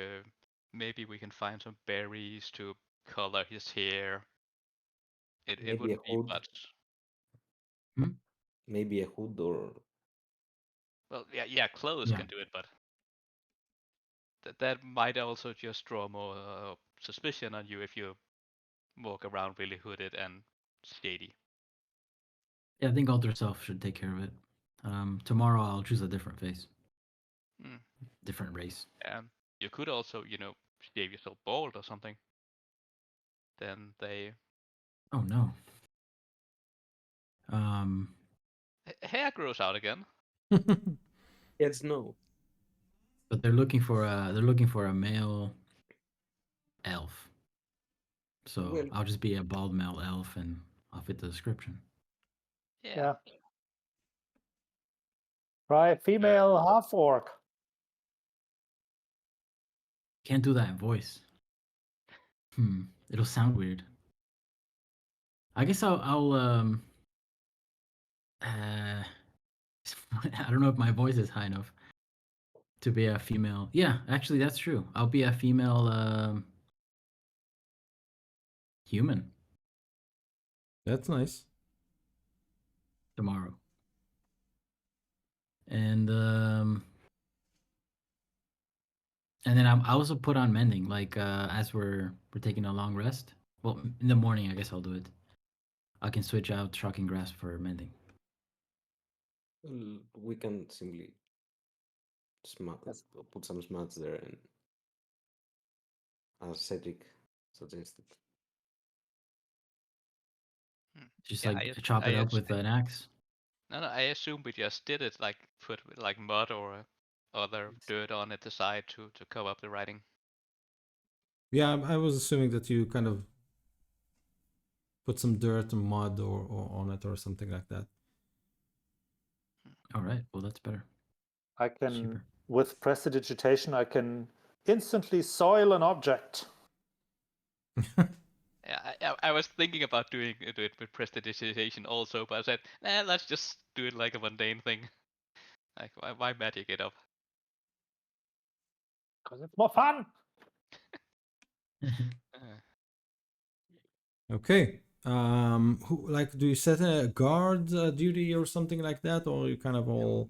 maybe we can find some berries to color his hair. It Maybe a wouldn't be hood. much. Maybe a hood or Well, yeah, clothes can do it, but that might also just draw more suspicion on you if you walk around really hooded and shady. Yeah, I think alter self should take care of it. Tomorrow I'll choose a different face, different race. You could also, shave yourself bald or something. Then they. Oh no. Hair grows out again. Kids no. But they're looking for a male elf. So Well, I'll just be a bald male elf and I'll fit the description. Yeah. Try female half orc. Can't do that in voice. It'll sound weird. I guess I'll I don't know if my voice is high enough to be a female. Yeah, actually that's true. I'll be a female human. That's nice. Tomorrow. And then I also put on mending, like as we're taking a long rest. Well, in the morning, I guess I'll do it. I can switch out shocking grasp for mending. We can simply Yes. put some smudge there, and as Cedric suggested. Just Yeah, like chop it up with an axe. No, I assume we just did it like put like mud or other dirt on it the side to cover up the writing. Yeah, I was assuming that you kind of put some dirt and mud or on it or something like that. All right. Well, that's better. I can, Super. with prestidigitation, I can instantly soil an object. Yeah, I was thinking about doing it with prestidigitation also, but I said, nah, let's just do it like a mundane thing. Like, why magic it up? Because it's more fun. Okay. Do you set a guard duty or something like that, or you kind of all?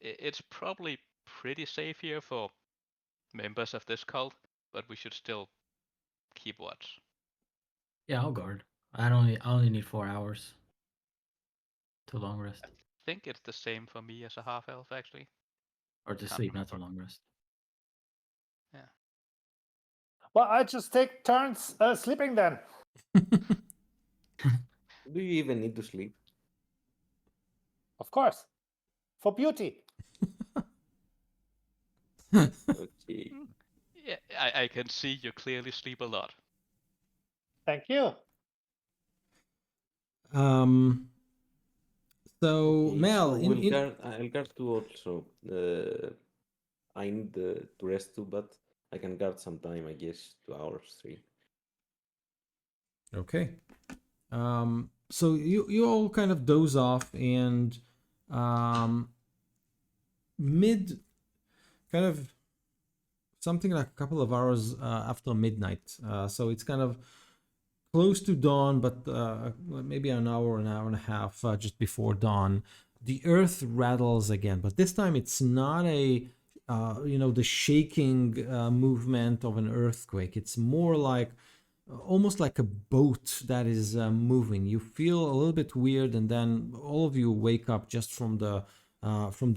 It's probably pretty safe here for members of this cult, but we should still keep watch. Yeah, I'll guard. I only need 4 hours to long rest, I think it's the same for me as a half elf actually. or to Can't sleep, not to remember. long rest. Yeah. Well, I just take turns sleeping then. Do you even need to sleep? Of course. For beauty. Okay. Yeah, I can see you clearly sleep a lot. Thank you. So Okay, Mel, so I'll guard too also. I need to rest too, but I can guard some time, I guess, 2 hours, 3. Okay. So you all kind of doze off, and mid kind of something like a couple of hours after midnight. So it's kind of close to dawn, but maybe an hour and a half just before dawn. The earth rattles again, but this time it's not a the shaking movement of an earthquake. It's more like almost like a boat that is moving. You feel a little bit weird, and then all of you wake up just from the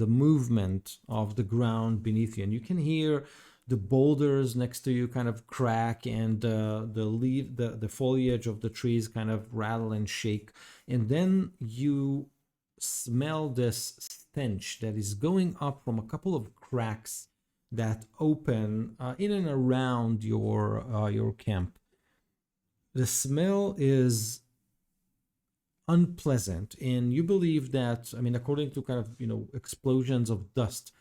movement of the ground beneath you, and you can hear the boulders next to you kind of crack, and the foliage of the trees kind of rattle and shake, and then you smell this stench that is going up from a couple of cracks that open in and around your camp. The smell is unpleasant, and you believe that, I mean, according to kind of explosions of dust,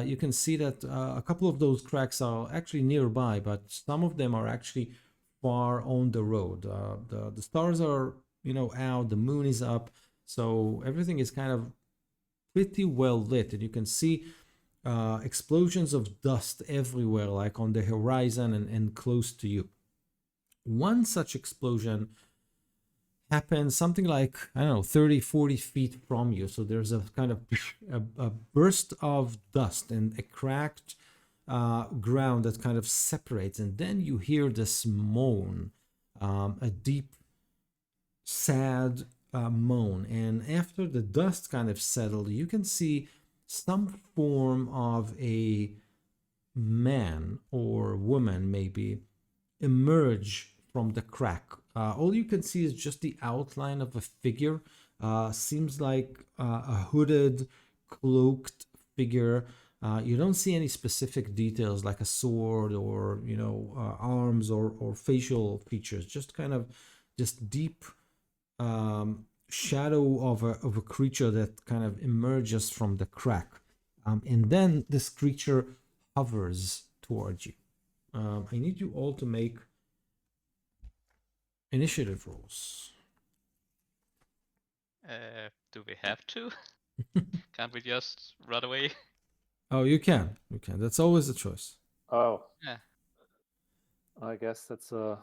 you can see that a couple of those cracks are actually nearby, but some of them are actually far on the road. The stars are out, the moon is up, so everything is kind of pretty well lit, and you can see explosions of dust everywhere, like on the horizon and close to you. One such explosion happens something like, I don't know, 30-40 feet from you. So there's a kind of a burst of dust and a cracked ground that kind of separates, and then you hear this moan, a deep, sad moan. And after the dust kind of settled, you can see some form of a man or woman maybe emerge from the crack. All you can see is just the outline of a figure. Seems like a hooded, cloaked figure. You don't see any specific details like a sword or arms or facial features. Just kind of just deep shadow of a creature that kind of emerges from the crack, and then this creature hovers towards you. I need you all to make initiative rolls. Do we have to? Can't we just run away? Oh, you can. You can. That's always a choice. Oh. Yeah. I guess that's a.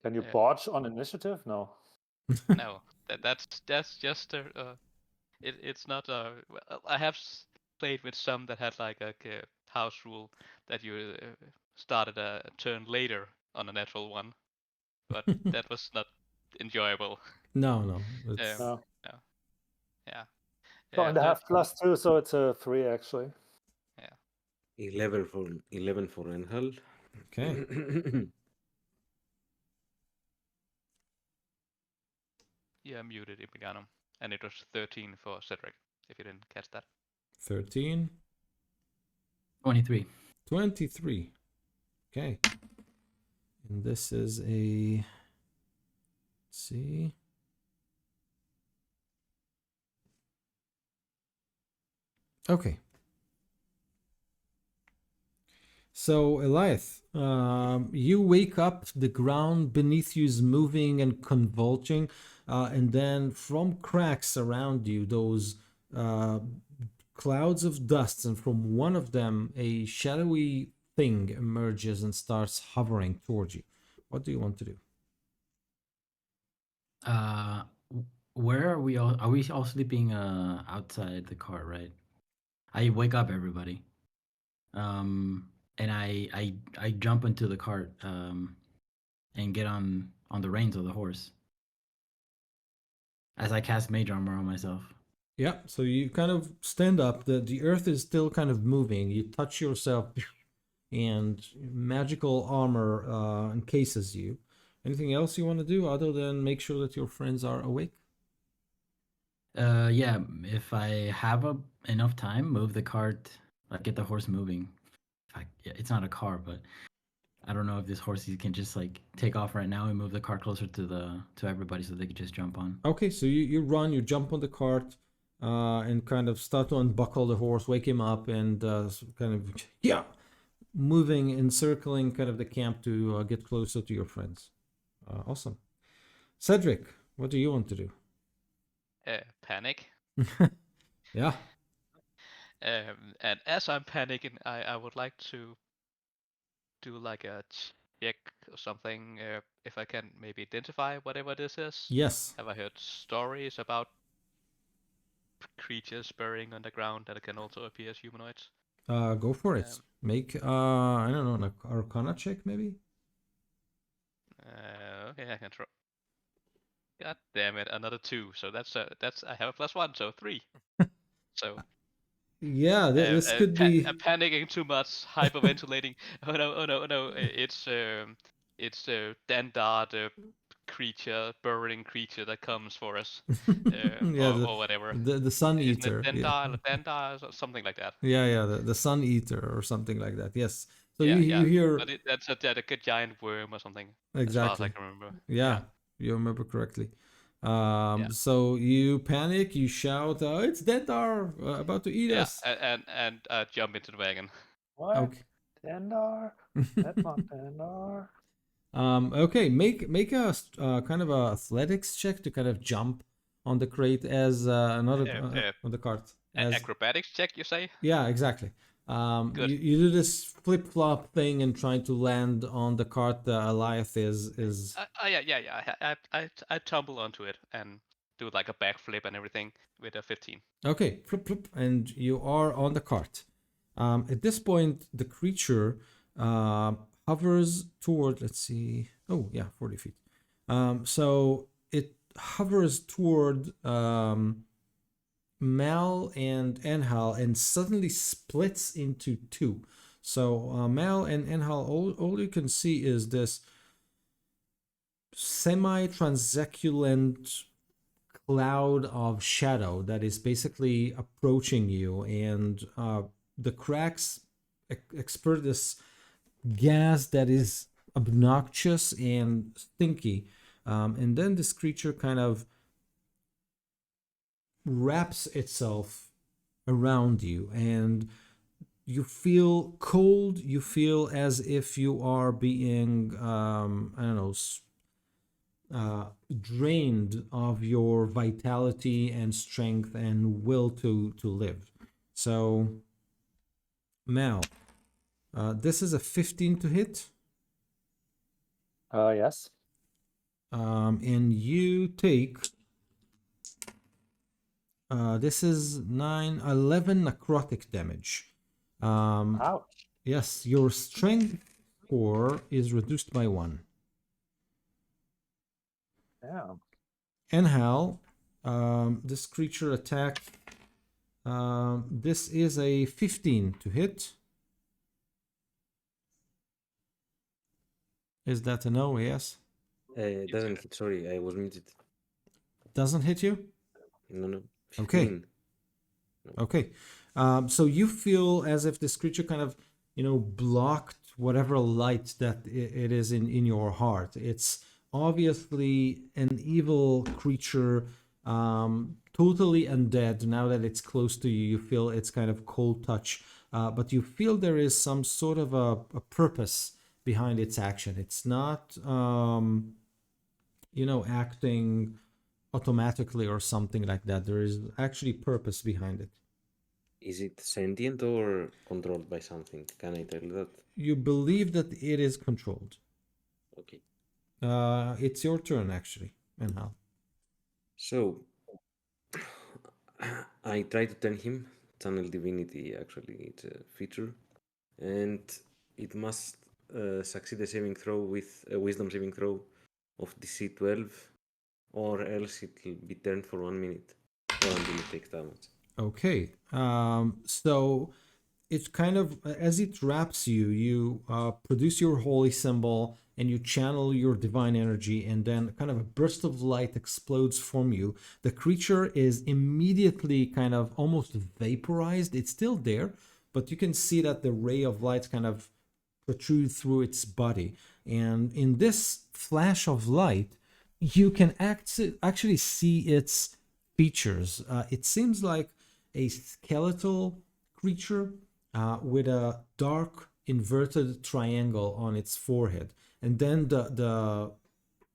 Can you bodge on initiative? No. No, that's just it's not a. Well, I have played with some that had like a house rule that you started a turn later on a natural one, but that was not enjoyable. No. It's, No. Yeah. So Yeah, and I third, have +2, so it's a 3 actually. 11 for Enhal. okay. yeah, muted Ipiganum. And it was 13 for Cedric, if you didn't catch that. 13. 23. 23. Okay. And this is a. Let's see. Okay. So, Eliath, you wake up, the ground beneath you is moving and convulsing, and then from cracks around you, those clouds of dust, and from one of them, a shadowy thing emerges and starts hovering towards you. What do you want to do? Where are we all? Are we all sleeping outside the car? Right. I wake up everybody. And I jump into the cart and get on the reins of the horse as I cast mage armor on myself. Yeah, so you kind of stand up. The earth is still kind of moving. You touch yourself, and magical armor encases you. Anything else you want to do other than make sure that your friends are awake? Yeah, if I have enough time, move the cart, like get the horse moving. It's not a car, but I don't know if this horse can just like take off right now and move the cart closer to everybody so they could just jump on. Okay, so you run, you jump on the cart, and kind of start to unbuckle the horse, wake him up, and kind of moving, encircling kind of the camp to get closer to your friends. Awesome. Cedric, what do you want to do? Panic. Yeah. And as I'm panicking, I would like to do like a check or something, if I can maybe identify whatever this is. Yes. Have I heard stories about creatures burying underground that can also appear as humanoids? Go for it. Make I don't know, an Arcana check maybe. Okay, I can try. God damn it, another 2. So that's I have a +1, so 3. So Yeah, this could be. I'm panicking too much, hyperventilating. Oh no! It's Dandar, the burrowing creature that comes for us, or whatever. The Sun Isn't Eater. it Dandar, or something like that? Yeah, the Sun Eater or something like that. Yes. So you hear. But that's a giant worm or something. Exactly. As far as I can remember. Yeah, you remember correctly. So you panic, you shout, "It's Dandar about to eat us!" And jump into the wagon. What? Okay. Dandar? That's not Dandar. Okay, make a kind of a athletics check to kind of jump on the crate as another on the cart. An acrobatics check, you say? Yeah, exactly. You do this flip flop thing and trying to land on the cart. Eliath is. Yeah. I tumble onto it and do like a backflip and everything with a 15. Okay, flip, flip, and you are on the cart. At this point, the creature hovers toward. Let's see. Oh yeah, 40 feet. So it hovers toward Mal and Enhal and suddenly splits into two. So Mal and Enhal, all you can see is this semi-transseculant cloud of shadow that is basically approaching you, and the cracks expert this gas that is obnoxious and stinky, and then this creature kind of wraps itself around you, and you feel cold. You feel as if you are being drained of your vitality and strength and will to live. So Mal, this is a 15 to hit. Yes. And you take this is 11 necrotic damage. Ouch. Yes, your strength score is reduced by 1. Yeah. And Hal, this creature attack. This is a 15 to hit. Is that a no? Yes. It doesn't hit. Sorry, I was muted. Doesn't hit you? No. Okay. 15. Okay. So you feel as if this creature kind of, blocked whatever light that it is in your heart. It's obviously an evil creature, totally undead. Now that it's close to you, you feel its kind of cold touch, but you feel there is some sort of a purpose behind its action. It's not, acting automatically or something like that. There is actually purpose behind it. Is it sentient or controlled by something? Can I tell that? You believe that it is controlled. Okay. It's your turn, actually, Enhal. So, I try to turn him. Channel Divinity, actually, it's a feature. And it must succeed a saving throw with a wisdom saving throw of DC 12, or else it will be turned for 1 minute or until it takes damage. Okay. So it kind of, as it wraps you, you produce your holy symbol and you channel your divine energy, and then kind of a burst of light explodes from you. The creature is immediately kind of almost vaporized. It's still there, but you can see that the ray of light kind of protrude through its body. And in this flash of light, you can actually see its features. It seems like a skeletal creature with a dark inverted triangle on its forehead, and then the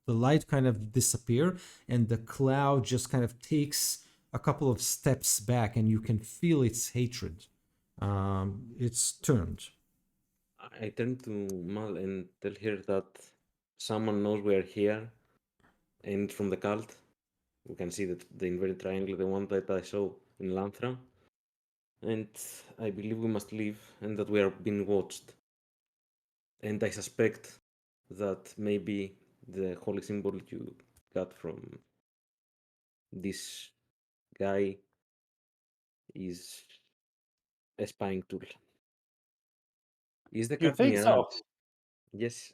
light kind of disappear, and the cloud just kind of takes a couple of steps back, and you can feel its hatred. It's turned. I turn to Mal and tell her that someone knows we're here, and from the cult, we can see that the inverted triangle, the one that I saw in Lanthra, and I believe we must leave and that we are being watched. And I suspect that maybe the holy symbol you got from this guy is a spying tool. Is the You card think near so? us? Yes.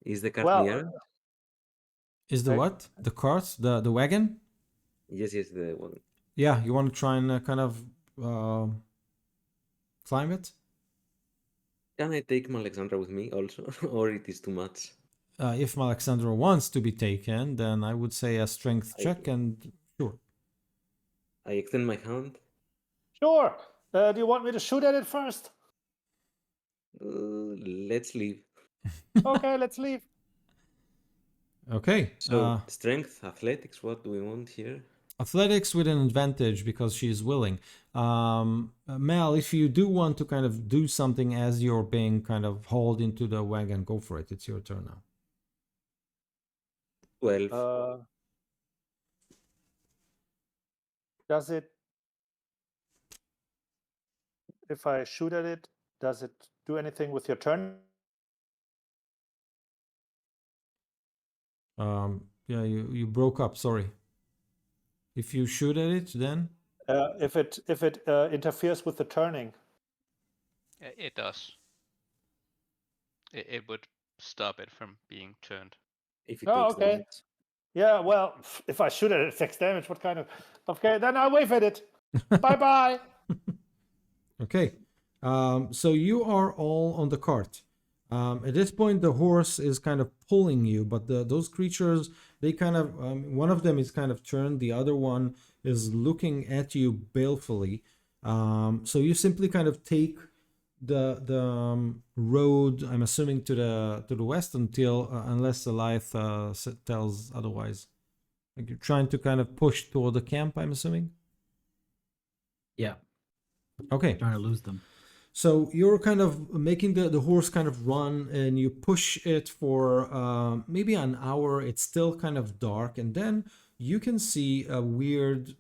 Is the card Well, near us? Is the Okay. what? The cart? The wagon? Yes, the one. Yeah, you want to try and kind of climb it? Can I take Alexandra with me also, or it is too much? If Alexandra wants to be taken, then I would say a strength I- check, and sure. I extend my hand. Sure. Do you want me to shoot at it first? Let's leave. Okay, let's leave. Okay. So, strength, athletics, what do we want here? Athletics with an advantage because she's willing. Mel, if you do want to kind of do something as you're being kind of hauled into the wagon, go for it. It's your turn now. 12. Does it, if I shoot at it, does it do anything with your turn? Yeah, you broke up. Sorry. If you shoot at it, then If it interferes with the turning. It does. It would stop it from being turned. If it Oh, takes okay. damage. Yeah, well, if I shoot at it, it takes damage. What kind of? Okay, then I wave at it. Bye bye. okay. So you are all on the cart. At this point, the horse is kind of pulling you, but those creatures, they kind of, one of them is kind of turned, the other one is looking at you balefully. So you simply kind of take the road, I'm assuming to the west, until unless Eliath tells otherwise. Like you're trying to kind of push toward the camp, I'm assuming. Yeah, Okay. trying to lose them. So you're kind of making the horse kind of run, and you push it for maybe an hour. It's still kind of dark, and then you can see a weird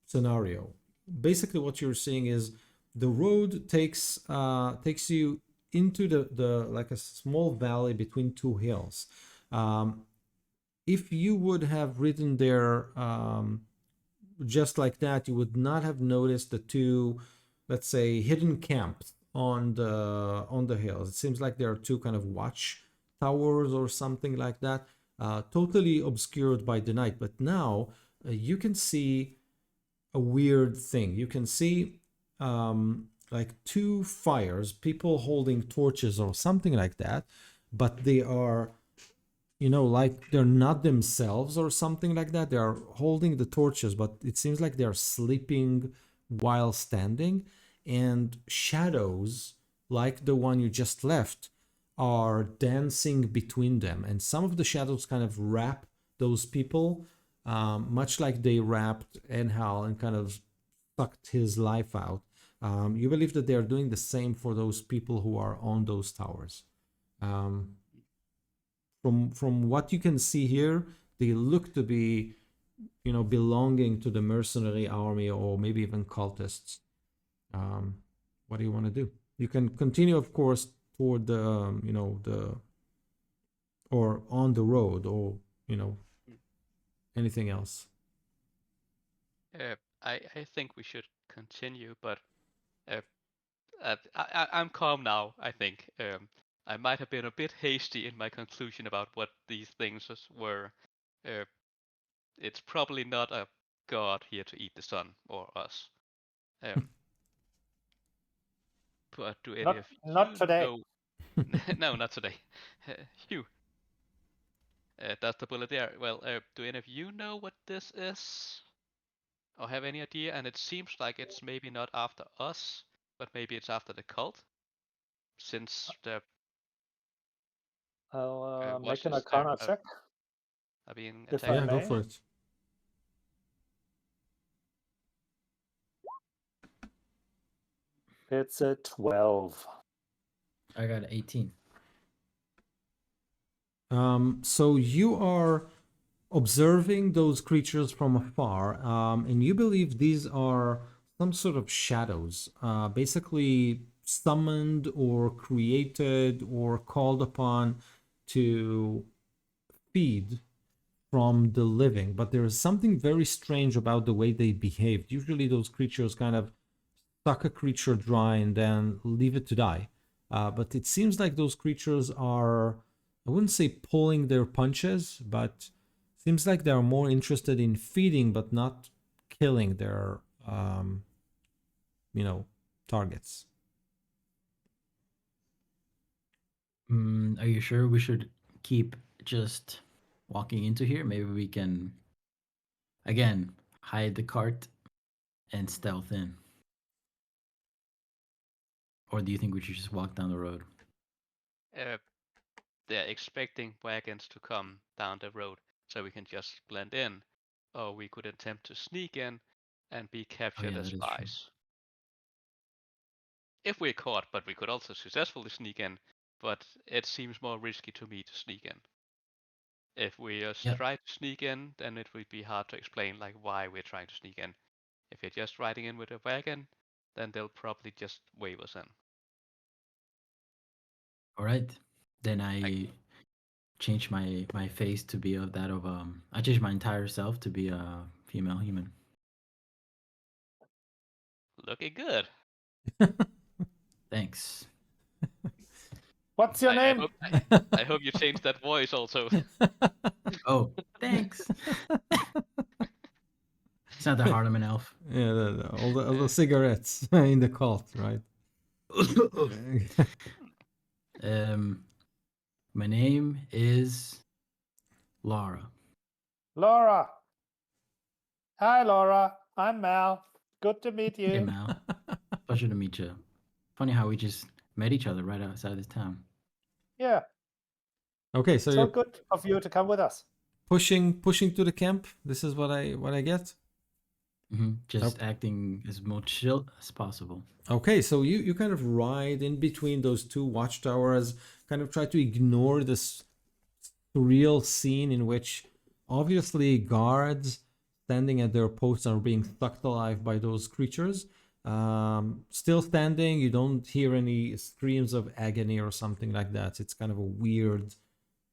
scenario. Basically, what you're seeing is the road takes you into the like a small valley between two hills. If you would have ridden there just like that, you would not have noticed the two, let's say, hidden camps on the hills. It seems like there are two kind of watch towers or something like that, totally obscured by the night. But now you can see a weird thing. You can see like two fires, people holding torches or something like that, but they are, you know, like they're not themselves or something like that. They are holding the torches, but it seems like they're sleeping while standing, and shadows like the one you just left are dancing between them, and some of the shadows kind of wrap those people, much like they wrapped Enhal and kind of sucked his life out. You believe that they are doing the same for those people who are on those towers. From what you can see here, they look to be, you know, belonging to the mercenary army or maybe even cultists. What do you want to do? You can continue, of course, toward the, you know, or on the road, or, you know, anything else. I think we should continue, but I'm calm now, I think. I might have been a bit hasty in my conclusion about what these things were. It's probably not a god here to eat the sun or us. But do any of you Not today. know? No, not today. Hugh. That's the bullet there. Well, do any of you know what this is? Or have any idea? And it seems like it's maybe not after us, but maybe it's after the cult. Since the I'll make an watches Arcana check. are being If attacked. I Yeah, go may. for it. It's a 12. I got 18. So you are observing those creatures from afar, and you believe these are some sort of shadows, basically summoned or created or called upon to feed from the living. But there is something very strange about the way they behaved. Usually those creatures kind of suck a creature dry and then leave it to die. But it seems like those creatures are, I wouldn't say pulling their punches, but seems like they're more interested in feeding but not killing their, you know, targets. Are you sure we should keep just walking into here? Maybe we can, again, hide the cart and stealth in. Or do you think we should just walk down the road? They're expecting wagons to come down the road, so we can just blend in, or we could attempt to sneak in and be captured yeah, as that is true. spies. If we're caught, but we could also successfully sneak in, but it seems more risky to me to sneak in. If we just Yep. try to sneak in, then it would be hard to explain like why we're trying to sneak in. If you're just riding in with a wagon, then they'll probably just wave us in. All right. Then I change my face to be of that of I change my entire self to be a female human. Looking good. Thanks. What's your name? I hope you changed that voice also. Oh, thanks. It's not that hard. I'm an elf. Yeah, all the cigarettes in the cult, right? My name is Laura. Laura. Hi, Laura. I'm Mal. Good to meet you. Hey, Mal. Pleasure to meet you. Funny how we just met each other right outside this town. Yeah. Okay, so So you're good of you to come with us. pushing to the camp. This is what I get. Just acting as much chill as possible. Okay, so you kind of ride in between those two watchtowers, kind of try to ignore this surreal scene in which obviously guards standing at their posts are being sucked alive by those creatures. Still standing. You don't hear any screams of agony or something like that. It's kind of a weird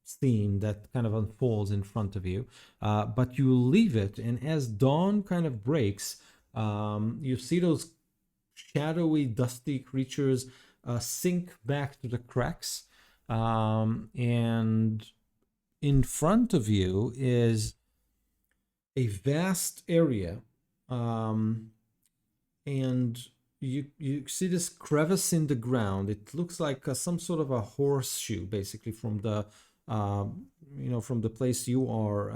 scene that kind of unfolds in front of you. But you leave it, and as dawn kind of breaks, you see those shadowy, dusty creatures sink back to the cracks. And in front of you is a vast area. And you see this crevice in the ground. It looks like some sort of a horseshoe, basically, from the from the place you are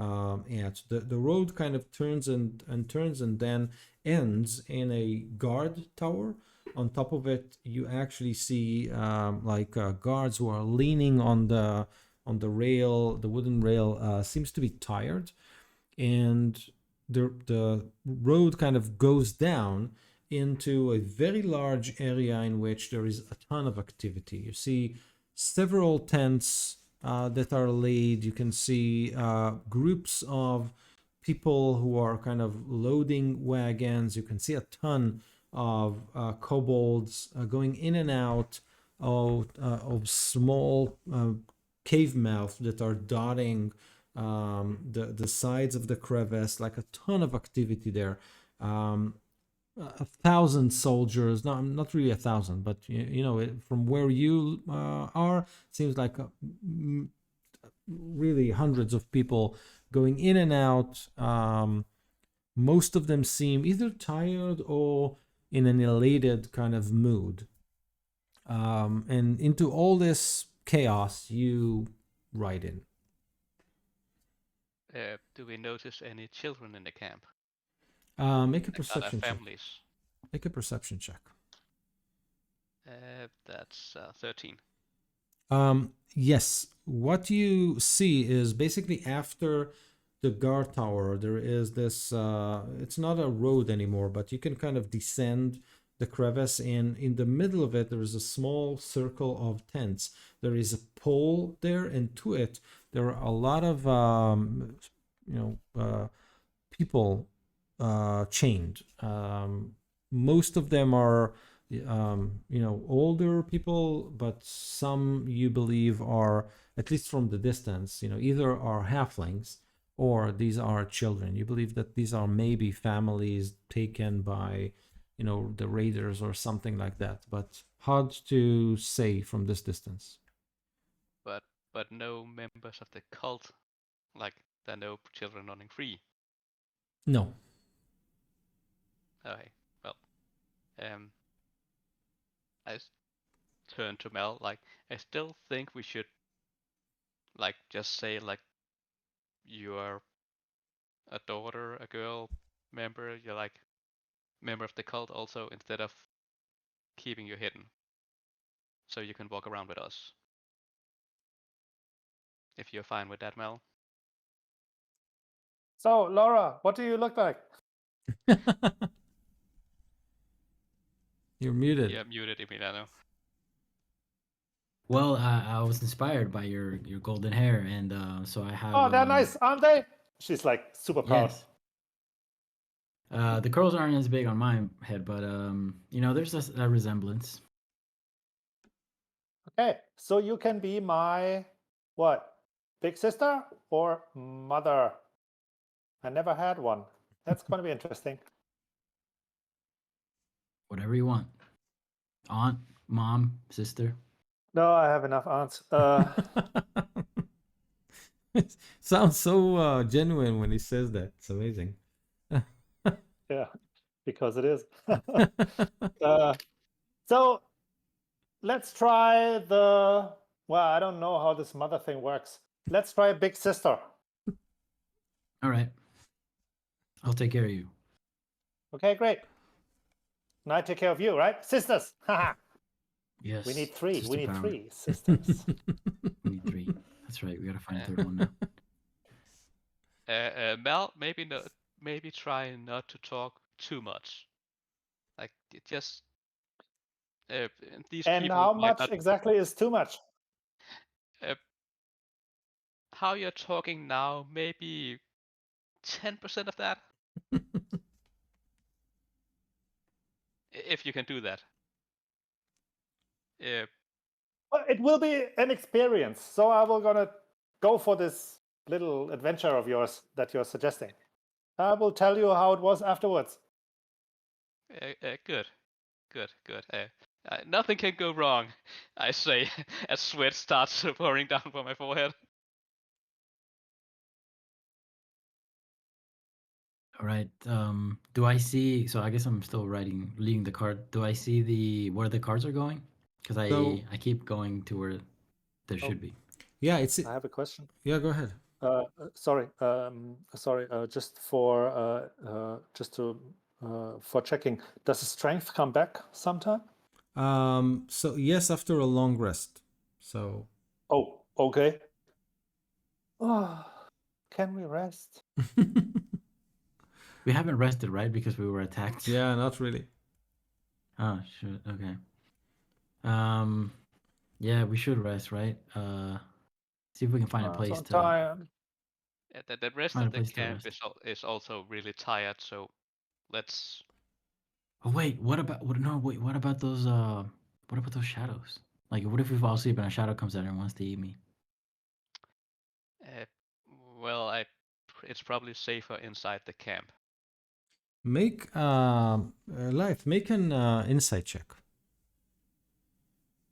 at. The road kind of turns and turns and then ends in a guard tower. On top of it, you actually see guards who are leaning on the rail. The wooden rail seems to be tired, and the road kind of goes down into a very large area in which there is a ton of activity. You see several tents that are laid. You can see groups of people who are kind of loading wagons. You can see a ton of kobolds going in and out of small cave mouths that are dotting the sides of the crevice, like a ton of activity there. 1,000 soldiers, no, not really 1,000, but from where you are, seems like really hundreds of people going in and out. Most of them seem either tired or in an elated kind of mood. And into all this chaos, you ride in. Do we notice any children in the camp? Make a Like perception other check. families? Make a perception check. That's 13. Yes. What you see is basically after the guard tower, there is this, it's not a road anymore, but you can kind of descend the crevice, and in the middle of it, there is a small circle of tents. There is a pole there, and to it, there are a lot of, people chained. Most of them are older people, but some you believe are, at least from the distance, either are halflings or these are children. You believe that these are maybe families taken by the raiders or something like that, but hard to say from this distance. But no members of the cult, like there are no children running free. No. Okay, well, I turn to Mel. Like, I still think we should, like, just say like you are a daughter, a girl member. You're like member of the cult also, instead of keeping you hidden, so you can walk around with us. If you're fine with that, Mel. So, Laura, what do you look like? You're muted. You're muted, Emiliano. Well, I was inspired by your golden hair, and so I have. Oh, they're nice, aren't they? She's like super proud. Yes. The curls aren't as big on my head, but there's a resemblance. Okay, so you can be my what? Big sister or mother? I never had one. That's going to be interesting. Whatever you want. Aunt, mom, sister. No, I have enough aunts. It sounds so genuine when he says that. It's amazing. Yeah, because it is. So let's try the. Well, I don't know how this mother thing works. Let's try big sister. All right. I'll take care of you. Okay, great. And I take care of you, right? Sisters. Haha. Yes. We need three. sister We need power. 3 sisters. We need 3. That's right. We gotta find a third one now. Mel, maybe try not to talk too much. Like, just these And people how might much not, exactly is too much? how you're talking now, maybe 10% of that. if you can do that. Well, it will be an experience. So I will gonna go for this little adventure of yours that you're suggesting. I will tell you how it was afterwards. Good. Nothing can go wrong, I say, as sweat starts pouring down from my forehead. All right. Do I see? So I guess I'm still leading the card. Do I see where the cards are going? Because So- I keep going to where there Oh. should be. Yeah, it's I have a question. yeah. Go ahead. Sorry, just for for checking. Does the strength come back sometime? So yes, after a long rest. So Oh, okay. Oh, can we rest? We haven't rested, right? Because we were attacked. yeah, not really. Oh, shoot. Okay. Yeah, we should rest, right? See if we can find a So place I'm to. tired. The rest Find a of the place to camp rest. is also really tired, so let's. Oh wait, what about what? No, wait. What about those? What about those shadows? Like, what if we fall asleep and a shadow comes out and wants to eat me? Well, it's probably safer inside the camp. Make life. Make an insight check.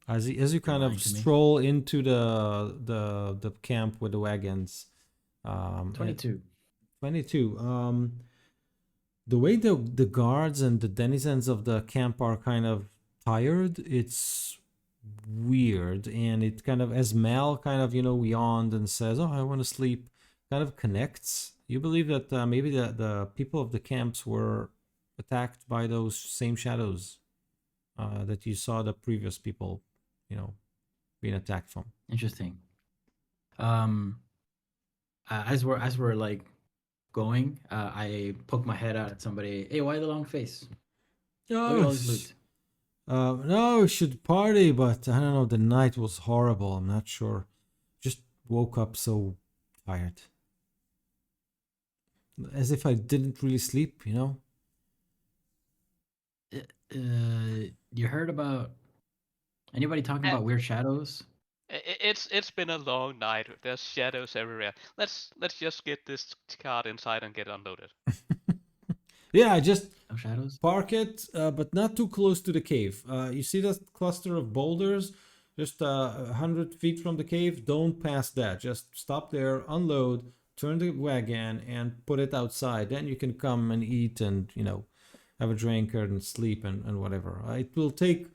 As you kind lying of to me. stroll into the camp with the wagons. 22. 22. The way the guards and the denizens of the camp are kind of tired, it's weird, and it kind of, as Mal kind of yawned and says, "Oh, I want to sleep," kind of connects. You believe that maybe the people of the camps were attacked by those same shadows that you saw the previous people, being attacked from. Interesting. As we're like going, I poke my head out at somebody. Hey, why the long face? Look at all this loot. No, we should party, but I don't know. The night was horrible. I'm not sure. Just woke up so tired, as if I didn't really sleep. You heard about anybody talking about weird shadows? It's been a long night. There's shadows everywhere. Let's just get this cart inside and get unloaded. Yeah, just No shadows? park it, but not too close to the cave. You see that cluster of boulders? Just 100 feet from the cave. Don't pass that. Just stop there, unload, turn the wagon, and put it outside. Then you can come and eat and have a drink and sleep and whatever. It will take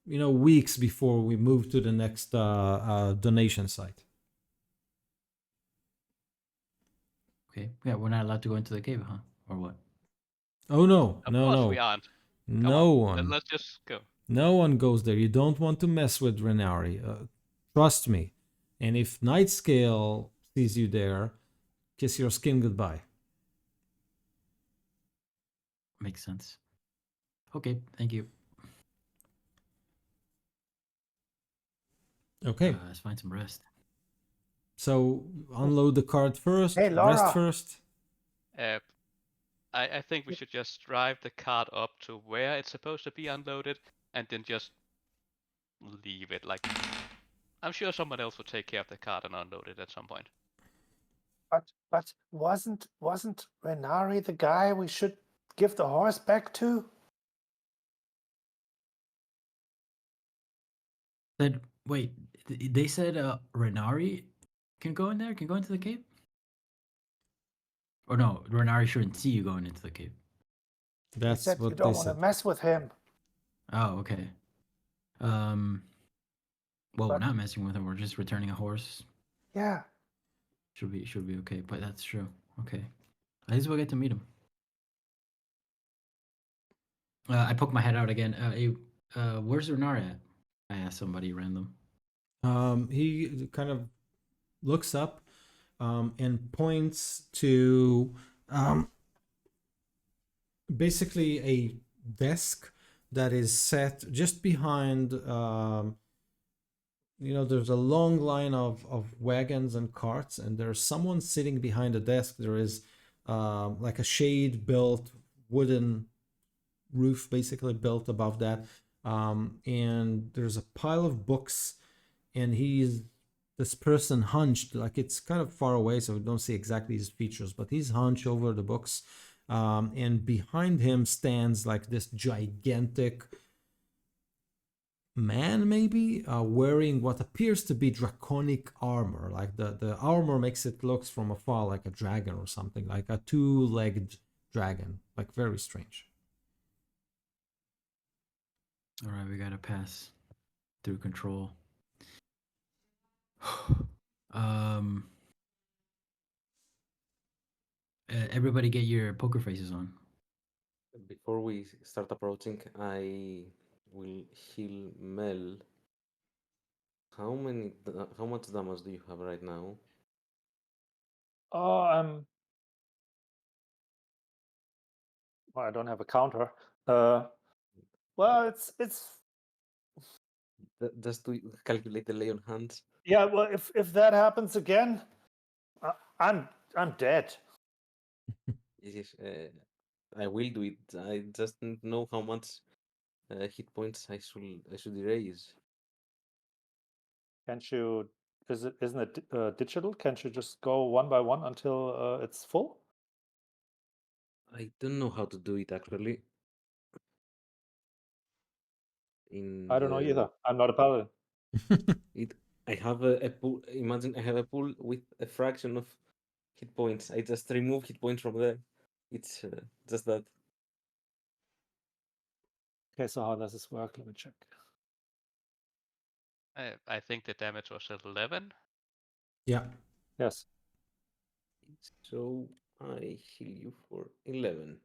weeks before we move to the next donation site. Okay. Yeah, we're not allowed to go into the cave, huh? Or what? Oh no, Of no, course no, we aren't. Come no on. one. Let's just go. No one goes there. You don't want to mess with Renari. Trust me. And if Nightscale sees you there, kiss your skin goodbye. Makes sense. Okay, thank you. Okay. Let's find some rest. So unload the cart first. Hey, Laura. Rest first. I think we should just drive the cart up to where it's supposed to be unloaded and then just leave it. Like, I'm sure someone else will take care of the cart and unload it at some point. But wasn't Renari the guy we should give the horse back to? Wait, they said Renari can go in there? Can go into the cave? Or no, Renari shouldn't see you going into the cave. That's He said you what don't they want to said. mess with him. Oh, okay. Well, we're But- not messing with him. We're just returning a horse. Yeah. Should be okay. But that's true. Okay. At least we'll get to meet him. I poke my head out again. Where's Renari at? I asked somebody random. He kind of looks up and points to basically a desk that is set just behind. There's a long line of wagons and carts, and there's someone sitting behind the desk. There is like a shade built wooden roof basically built above that. And there's a pile of books, and this person hunched, like it's kind of far away, so we don't see exactly his features, but he's hunched over the books. And behind him stands like this gigantic man, maybe wearing what appears to be draconic armor. Like the armor makes it looks from afar like a dragon or something, like a two-legged dragon, like very strange. All right, we gotta pass through control. Everybody get your poker faces on. Before we start approaching, I will heal Mel. How much damage do you have right now? Oh, well, I don't have a counter. Well, it's Just to calculate the lay on hands. yeah. Well, if that happens again, I'm dead. Yes, I will do it. I just don't know how much hit points I should erase. Can't you? Isn't it digital? Can't you just go one by one until it's full? I don't know how to do it actually. In I don't know the either. I'm not a paladin. I have a pool. Imagine I have a pool with a fraction of hit points. I just remove hit points from there. It's just that. Okay, so how does this work? Let me check. I think the damage was 11. Yeah. Yes. So I heal you for 11.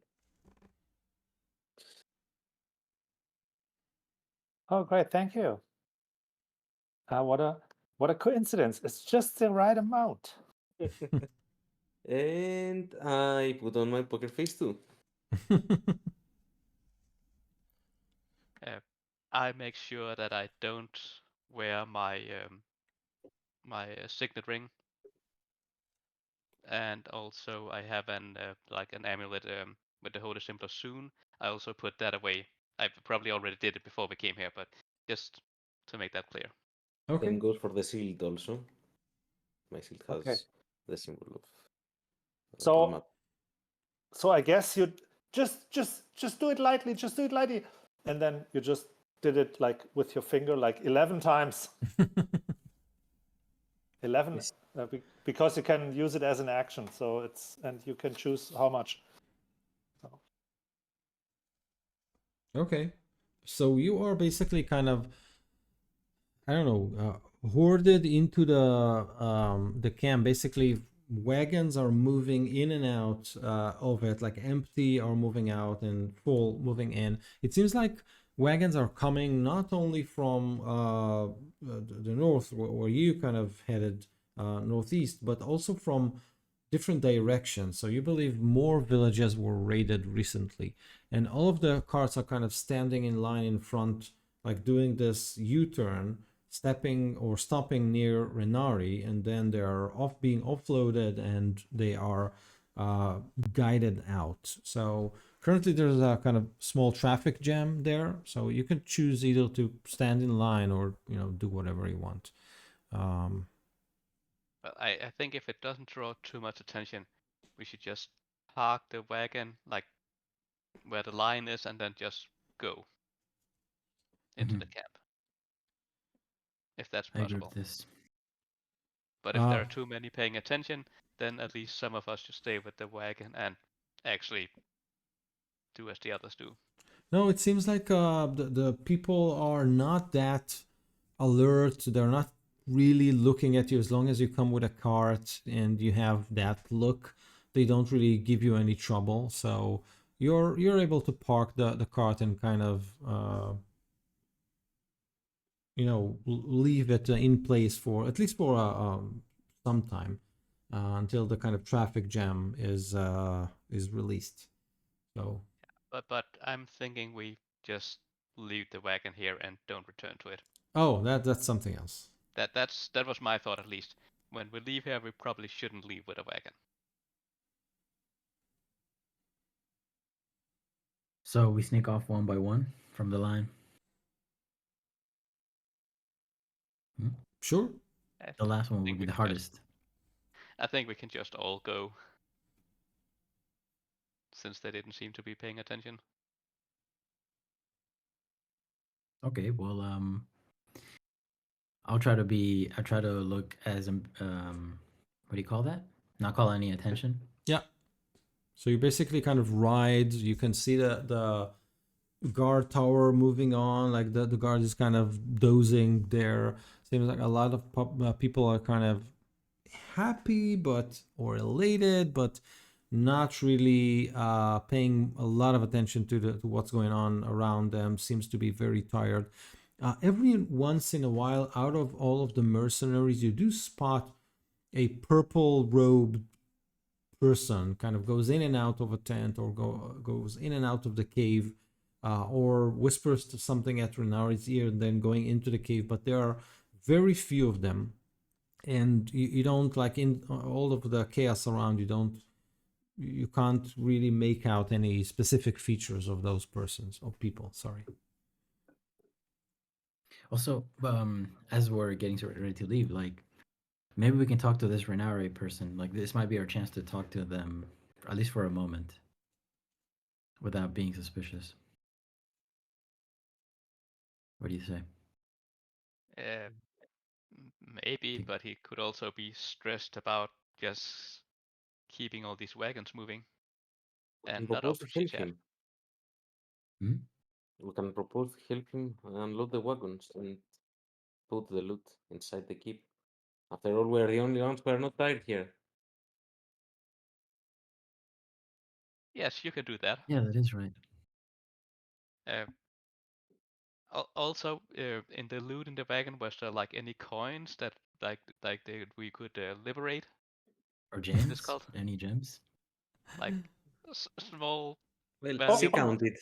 Oh, great! Thank you. What a coincidence! It's just the right amount. And I put on my poker face too. I make sure that I don't wear my signet ring, and also I have an amulet with the holy symbol of Soon. I also put that away. I probably already did it before we came here, but just to make that clear. Okay. Same goes for the shield also. My shield has Okay. the symbol of the So, map. so I guess you just do it lightly. Just do it lightly, and then you just did it like with your finger, like 11 times. 11, Yes. because you can use it as an action. So and you can choose how much. Okay. So you are basically kind of, I don't know, hoarded into the camp. Basically, wagons are moving in and out of it, like empty or moving out and full moving in. It seems like wagons are coming not only from the north, where you kind of headed northeast, but also from different directions. So you believe more villages were raided recently, and all of the carts are kind of standing in line in front, like doing this U-turn, stepping or stopping near Renari, and then they are being offloaded, and they are guided out. So currently there's a kind of small traffic jam there, so you can choose either to stand in line or do whatever you want. But I think if it doesn't draw too much attention, we should just park the wagon like where the line is and then just go into the camp. If that's I agree with possible. this. But if there are too many paying attention, then at least some of us should stay with the wagon and actually do as the others do. No, it seems like the people are not that alert. They're not really looking at you. As long as you come with a cart and you have that look, they don't really give you any trouble. So you're able to park the cart and kind of leave it in place for at least for some time until the kind of traffic jam is released. So. But I'm thinking we just leave the wagon here and don't return to it. Oh, that's something else. That was my thought, at least. When we leave here, we probably shouldn't leave with a wagon. So we sneak off one by one from the line. Sure. I The last one think would be we the can just- hardest. I think we can just all go, since they didn't seem to be paying attention. Okay, well, I'll try to look as what do you call that? Not call any attention. Yeah. So you basically kind of ride. You can see the guard tower moving on. Like the guard is kind of dozing there. Seems like a lot of people are kind of happy or elated, but not really paying a lot of attention to what's going on around them. Seems to be very tired. Every once in a while, out of all of the mercenaries, you do spot a purple robed person kind of goes in and out of a tent or goes in and out of the cave, or whispers to something at Renari's ear and then going into the cave. But there are very few of them, and you don't, like, in all of the chaos around, you can't really make out any specific features of those persons or people. Sorry. Also, as we're getting ready to leave, like maybe we can talk to this Renare person. Like this might be our chance to talk to them, at least for a moment, without being suspicious. What do you say? Maybe, Think- but he could also be stressed about just keeping all these wagons moving We can and not propose to open help chat. him. Hmm? We can propose to help him unload the wagons and put the loot inside the keep. After all, we're the only ones who are not tired here. Yes, you can do that. Yeah, that is right. Also, in the loot in the wagon, was there like any coins that we could liberate? Or gems? This called Any gems? like small. Well, Well, she you- counted.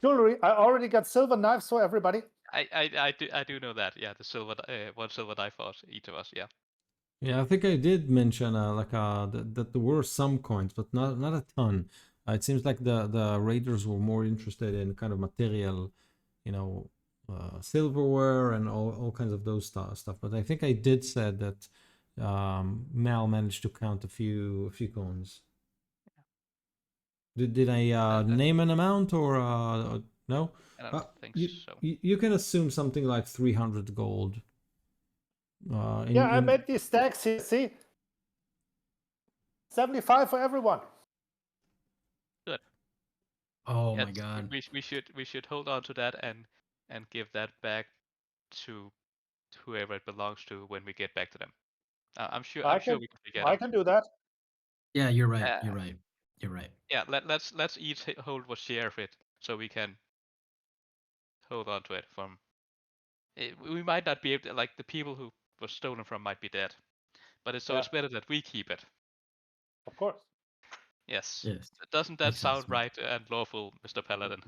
Jewelry. I already got silver knives for everybody. I do know that. Yeah, the silver one silver knife for each of us. Yeah. Yeah, I think I did mention that there were some coins, but not a ton. It seems like the raiders were more interested in kind of material, silverware and all kinds of those stuff. But I think I did said that Mal managed to count a few coins. Did I name an amount or no? I don't think you, so. you can assume something like 300 gold. I made these stacks here. See, 75 for everyone. Good. Oh Yes, my god. we should hold on to that and give that back to whoever it belongs to when we get back to them. I'm sure we can get I them. can do that. Yeah, you're right. You're right. You're right. Yeah, let's each hold what share of it so we can hold on to it from. We might not be able to, like, the people who was stolen from might be dead, but it's better that we keep it. Of course. Yes. Yes. Doesn't that Makes sense, sound man. right and lawful, Mr. Paladin?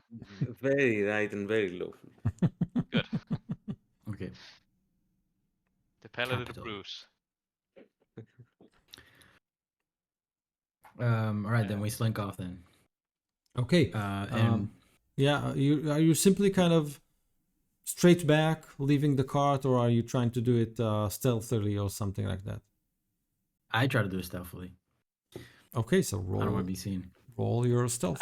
Very right and very lawful. Good. Okay. The Paladin Capital. approves. All right, then we slink off then. Okay. And Yeah, are you simply kind of straight back, leaving the cart, or are you trying to do it stealthily or something like that? I try to do it stealthily. Okay, so I don't want roll to be seen. your stealth.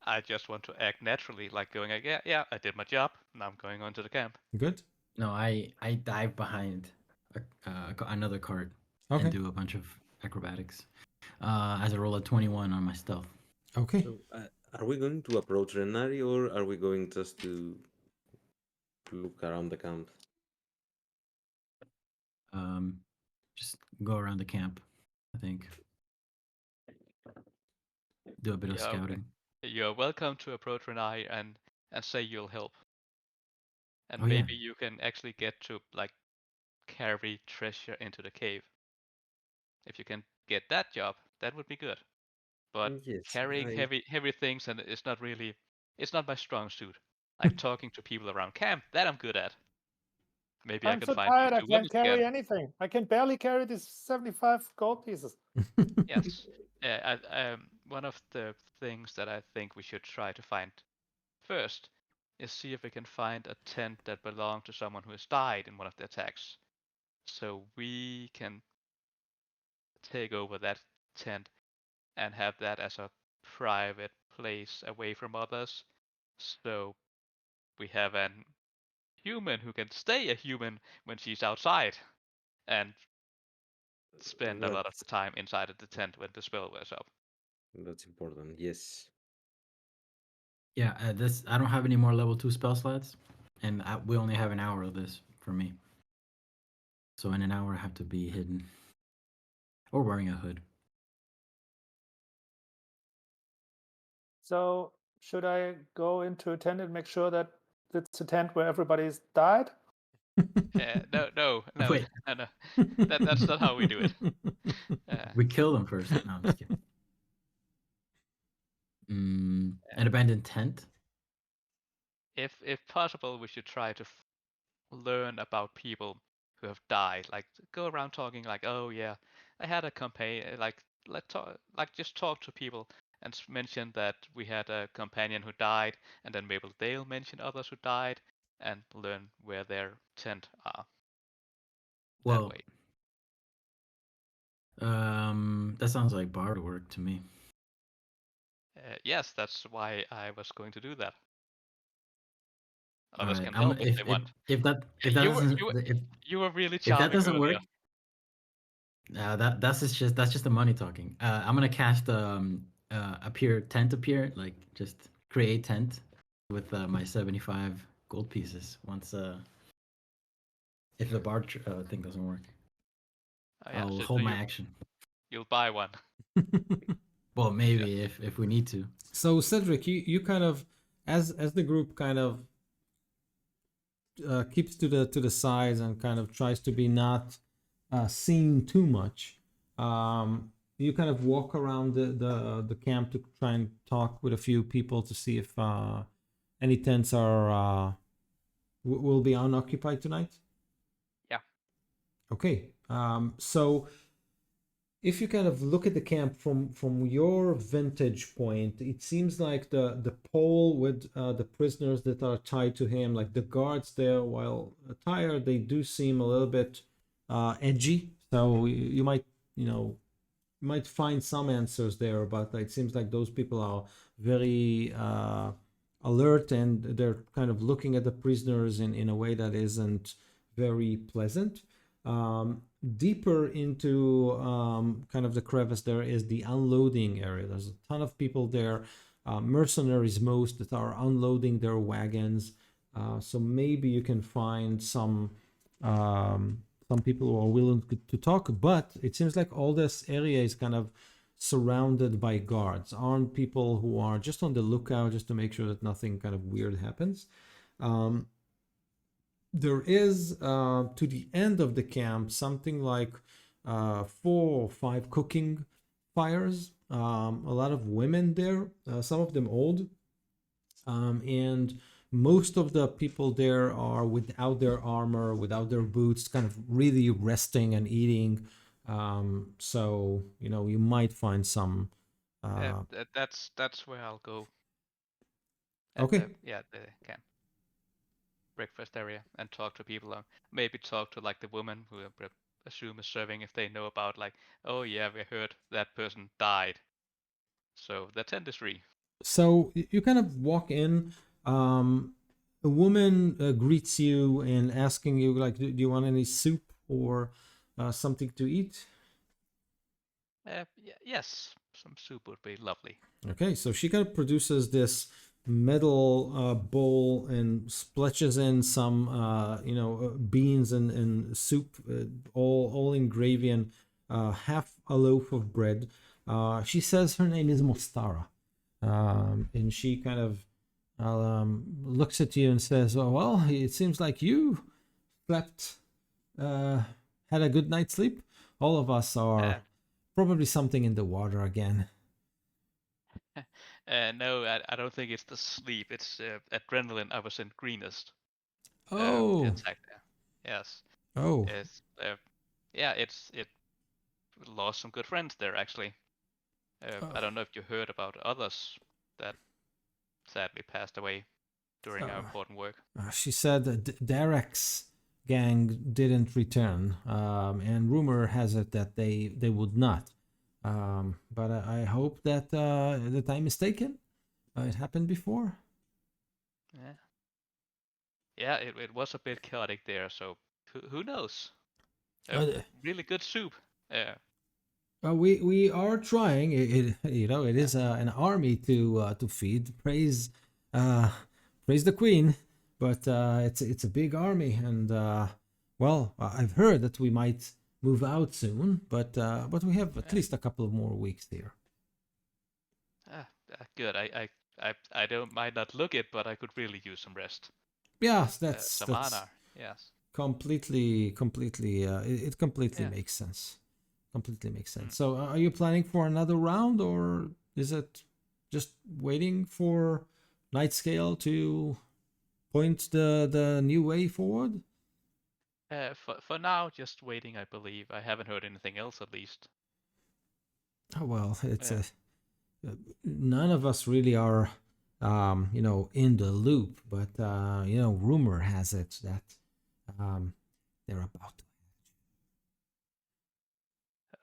I just want to act naturally, like going like, yeah, I did my job. Now I'm going on to the camp. Good. No, I dive behind another cart Okay. and do a bunch of acrobatics. As I roll a 21 on my stealth. Okay. So, are we going to approach Renari or are we going just to look around the camp? Just go around the camp, I think. Do a bit of Yeah, okay. scouting. You're welcome to approach Renai and say you'll help. And Oh, yeah. maybe you can actually get to, like, carry treasure into the cave. If you can get that job, that would be good. But Yes, carrying I- heavy things, and it's not my strong suit. Like talking to people around camp, that I'm good at. Maybe I I'm can so find tired. I you two can't others carry again. anything. I can barely carry these 75 gold pieces. Yes. one of the things that I think we should try to find first is see if we can find a tent that belonged to someone who has died in one of the attacks, so we can take over that tent and have that as a private place away from others. So we have an human who can stay a human when she's outside and spend a lot of That's the time inside of the tent when the spell wears up. that's important. Yes. Yeah, this I don't have any more level 2 spell slots, and we only have an hour of this for me. So in an hour, I have to be hidden or wearing a hood. So should I go into a tent and make sure that it's a tent where everybody's died? No. Wait. No. That's not how we do it. We kill them first. No, I'm just kidding. An abandoned tent. If possible, we should try to learn about people who have died. Like go around talking like, oh yeah, I had a campaign. Like just talk to people and mention that we had a companion who died, and then maybe they'll mention others who died, and learn where their tent are. That Well, way. that sounds like bard work to me. Yes, that's why I was going to do that. All Others right, can help if they want. if that You were really if that charming doesn't earlier. work, that's just the money talking. I'm gonna cast appear, like just create tent with my 75 gold pieces. Once if the bard thing doesn't work, Oh, yeah, I'll so hold my action. You'll buy one. Well, maybe if we need to. So Cedric, you kind of, as the group kind of keeps to the sides and kind of tries to be not seen too much. You kind of walk around the camp to try and talk with a few people to see if any tents are will be unoccupied tonight. Yeah. Okay. So if you kind of look at the camp from your vantage point, it seems like the pole with the prisoners that are tied to him, like the guards there, while tired, they do seem a little bit edgy. So you might find some answers there, but it seems like those people are very alert, and they're kind of looking at the prisoners in a way that isn't very pleasant. Deeper into kind of the crevice there is the unloading area. There's a ton of people there, mercenaries most, that are unloading their wagons. So maybe you can find some people who are willing to talk, but it seems like all this area is kind of surrounded by guards, armed people who are just on the lookout just to make sure that nothing kind of weird happens. There is to the end of the camp something like 4 or 5 cooking fires, a lot of women there, some of them old, and most of the people there are without their armor, without their boots, kind of really resting and eating. So you might find some That's where I'll go. Okay. The camp breakfast area and talk to people. Maybe talk to like the woman who I assume is serving, if they know about like, oh yeah, we heard that person died, so the tent is free. So you kind of walk in. A woman greets you and asking you like, do you want any soup or something to eat? Yes, some soup would be lovely. Okay, so she kind of produces this metal bowl and splashes in some beans and soup, all in gravy, and half a loaf of bread. She says her name is Mostara, and she kind of looks at you and says, oh, well, it seems like you slept, had a good night's sleep. All of us are probably something in the water again. No, I don't think it's the sleep. It's adrenaline. I was in greenest. Oh. Yes. Oh. It lost some good friends there actually. I don't know if you heard about others that sadly passed away during our important work. She said that Derek's gang didn't return, and rumor has it that they would not. But I hope that that I'm mistaken. It happened before. Yeah. Yeah, it was a bit chaotic there, so who knows? Really good soup. We are trying. It is an army to feed. Praise the queen, but it's a big army, and well, I've heard that we might move out soon, but we have at least a couple of more weeks here. Good. I don't might not look it, but I could really use some rest. Yes, Some that's honor. Yes. completely it completely Yeah. makes sense. Completely makes sense. So are you planning for another round, or is it just waiting for Nightscale to point the new way forward? For now, just waiting. I believe I haven't heard anything else, at least. Oh, well, it's Yeah. none of us really are in the loop, but rumor has it that they're about to.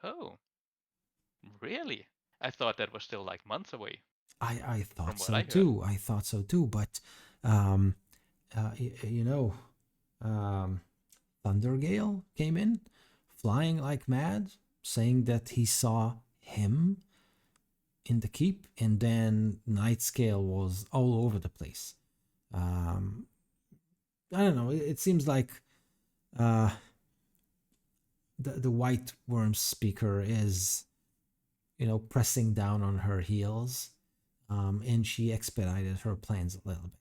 Oh, really? I thought that was still like months away. I thought From what so I heard. too. I thought so too, but um Thundergale came in flying like mad, saying that he saw him in the keep, and then Nightscale was all over the place. I don't know. It seems like the White Worm speaker is, pressing down on her heels, and she expedited her plans a little bit.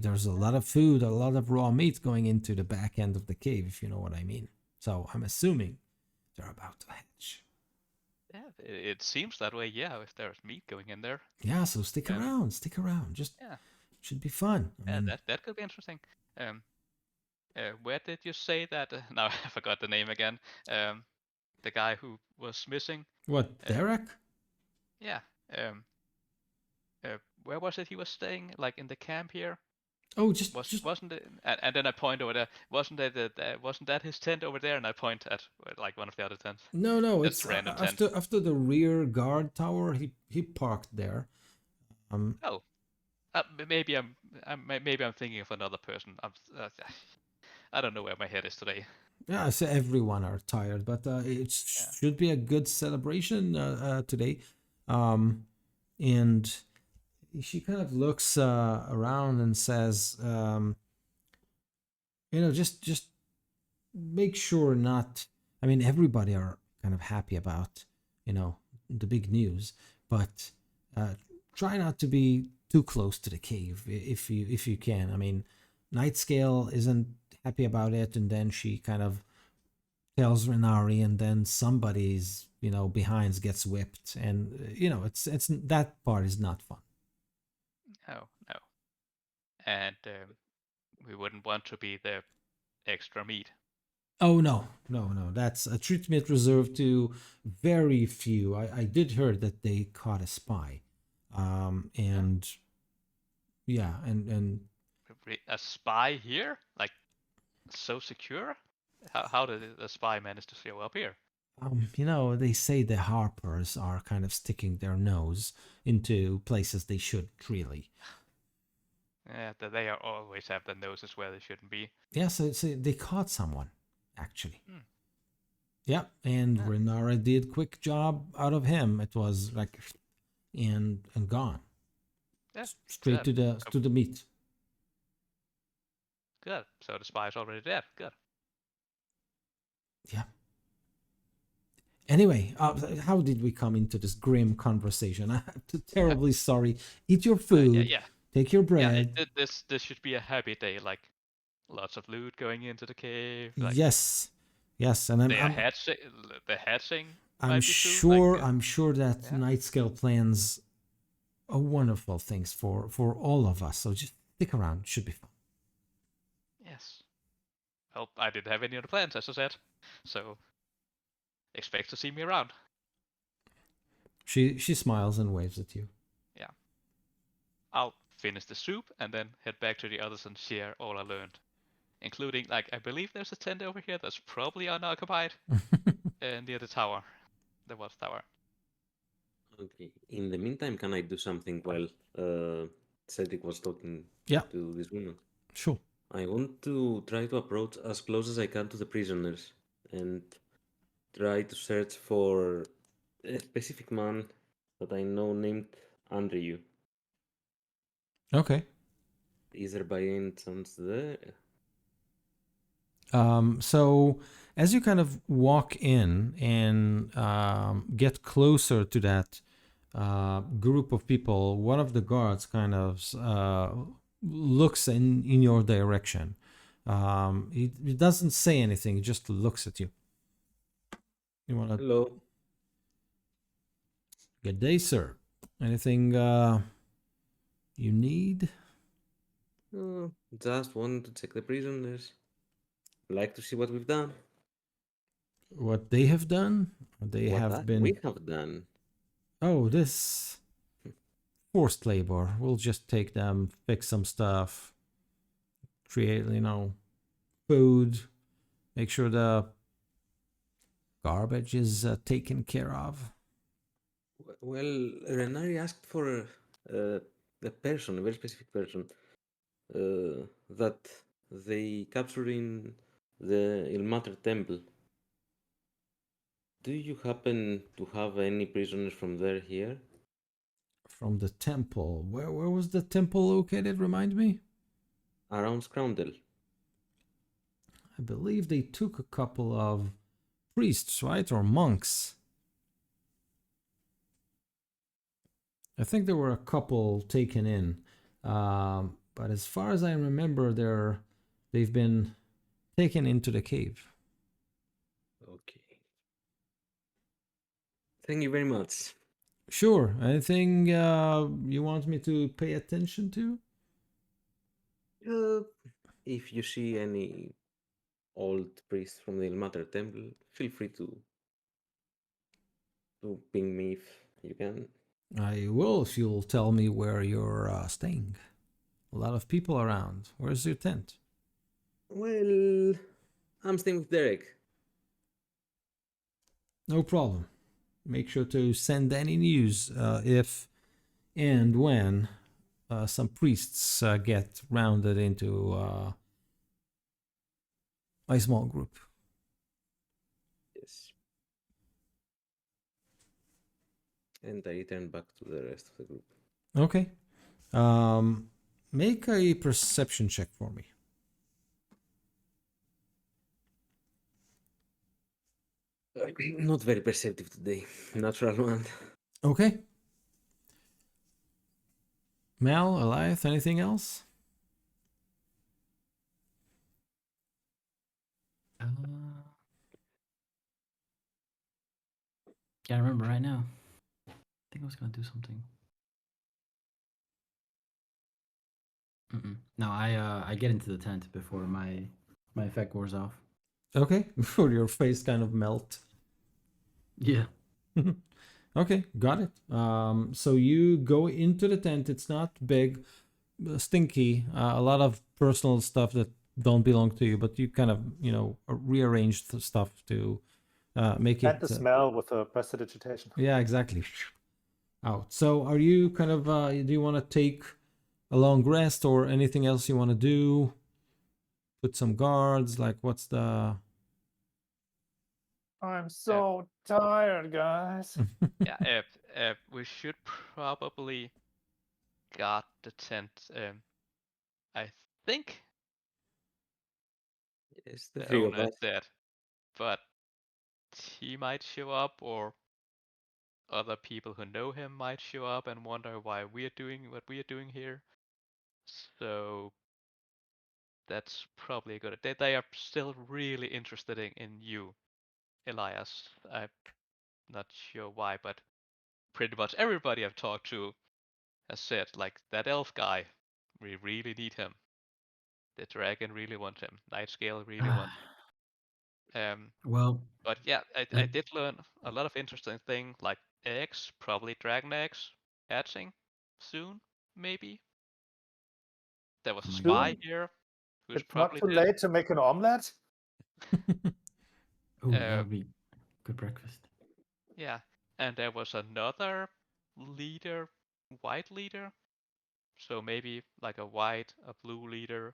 There's a lot of food, a lot of raw meat going into the back end of the cave, if you know what I mean. So I'm assuming they're about to hatch. Yeah, it seems that way. Yeah, if there's meat going in there. Yeah, so stick around. Just Yeah. should be fun. Yeah, that could be interesting. Where did you say that? Now I forgot the name again. The guy who was missing. What, Derek? Yeah. Where was it he was staying? Like in the camp here? Oh, Wasn't it? And then I point over there. Wasn't that his tent over there? And I point at like one of the other tents. No, Just it's a random tent. after the rear guard tower. He parked there. Oh, maybe I'm thinking of another person. I don't know where my head is today. Yeah, so everyone are tired, but it should be a good celebration today. And she kind of looks around and says, just make sure not. I mean, everybody are kind of happy about, the big news, but try not to be too close to the cave if you can. I mean, Nightscale isn't happy about it, and then she kind of tells Renari, and then somebody's behind gets whipped, and it's that part is not fun. No. And we wouldn't want to be the extra meat. Oh no, that's a treatment reserved to very few. I did hear that they caught a spy, and A spy here, like so secure. How did the spy manage to show up here? They say the Harpers are kind of sticking their nose into places they shouldn't really. Yeah, they are always have their noses where they shouldn't be. Yeah, so they caught someone, actually. Yeah, and Renara did quick job out of him. It was like, and gone. Yeah, Straight to the meat. Good. So the spy's already dead. Good. Yeah. Anyway, how did we come into this grim conversation? I'm terribly sorry. Eat your food. Yeah. Take your bread. Yeah, this should be a happy day. Like lots of loot going into the cave. Like, yes, and I'm hatching. The hatching. I'm sure that Nightscale plans wonderful things for all of us. So just stick around. Should be fun. Yes. Well, I didn't have any other plans, as I said. So expect to see me around. She smiles and waves at you. Yeah. I'll finish the soup and then head back to the others and share all I learned. Including, like, I believe there's a tent over here that's probably unoccupied near the tower, the watchtower. Okay. In the meantime, can I do something while Cedric was talking Yeah. to this woman? Sure. I want to try to approach as close as I can to the prisoners and try to search for a specific man that I know named Andrew. Okay. Is there by any chance there? So as you kind of walk in and get closer to that group of people, one of the guards kind of looks in your direction. He doesn't say anything; he just looks at you. You want to? Hello. Good day, sir. Anything you need? Just wanted to check the prisoners. Like to see what we've done. What they have done? They What have been. we have done. Oh, this forced labor. We'll just take them, fix some stuff, create, food, make sure the garbage is taken care of. Well, Renari asked for a person, a very specific person, that they captured in the Ilmater temple. Do you happen to have any prisoners from there here? From the temple. Where was the temple located? Remind me. Around Scroundel. I believe they took a couple of priests, right? Or monks. I think there were a couple taken in. But as far as I remember, they've been taken into the cave. Okay. Thank you very much. Sure. Anything you want me to pay attention to? If you see any old priests from the Ilmater temple, feel free to ping me if you can. I will if you'll tell me where you're staying. A lot of people around. Where's your tent? Well, I'm staying with Derek. No problem. Make sure to send any news if and when some priests get rounded into a small group. Yes. And I return back to the rest of the group. Okay. Make a perception check for me. Not very perceptive today. Natural one. Okay. Mal, Eliath, anything else? Can't remember right now. I think I was gonna do something. No, I get into the tent before my effect wears off. Okay. Before your face kind of melt. Yeah. Okay, got it. So you go into the tent. It's not big, stinky. A lot of personal stuff that don't belong to you, but you kind of, rearrange the stuff to make And it. the smell with the prestidigitation. Yeah, exactly. Out. So are you kind of? Do you want to take a long rest or anything else you want to do? Put some guards. Like, what's the? I'm so tired, guys. Yeah, we should probably guard the tent. I think Yes, the the three of owner us. is dead, but he might show up, or other people who know him might show up and wonder why we're doing what we're doing here. So that's probably a good. They are still really interested in you, Elias. I'm not sure why, but pretty much everybody I've talked to has said, like, that elf guy, we really need him. The dragon really wants him. Nightscale really wants him. Well, But yeah, I did learn a lot of interesting things like eggs, probably dragon eggs, hatching soon, maybe. There was a Oh my spy God. here who's It's not probably too dead. late to make an omelette. oh, that Uh, would be good breakfast. yeah, and there was another leader, white leader. So maybe like a white, a blue leader,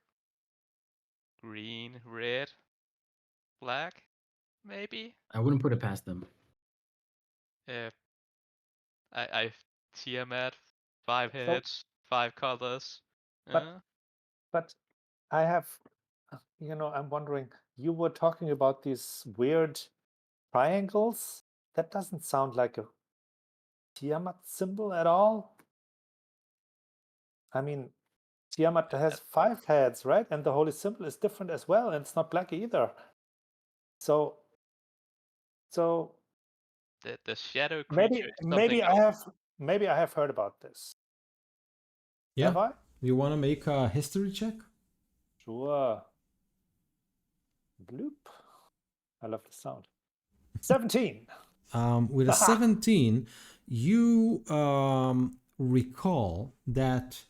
green, red, black, maybe. I wouldn't put it past them. Uh, I've Tiamat, 5 So, heads, 5 colors. but but I have, I'm wondering. You were talking about these weird triangles. That doesn't sound like a Tiamat symbol at all. I mean, Tiamat has 5 heads, right? And the holy symbol is different as well, and it's not black either. So The shadow maybe creature is something else. maybe I have heard about this. Yeah. Have I? You want to make a history check? Sure. Bloop. I love the sound. 17. With a 17, you recall that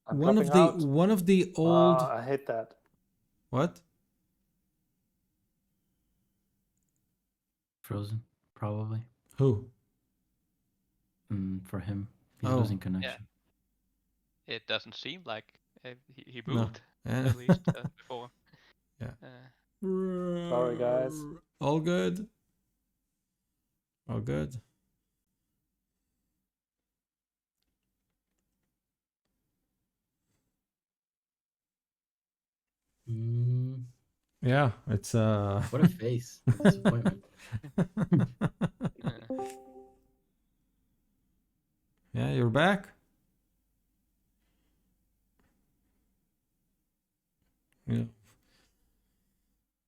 I'm one of dropping the out. one of the old I hate that. what? Frozen, probably. Who? For him, he's Oh. losing connection. It doesn't seem like he No. moved at least before. Yeah. Sorry, guys. All good. All good. Mm, Yeah, it's what a face! of disappointment. Yeah, you're back. Yeah.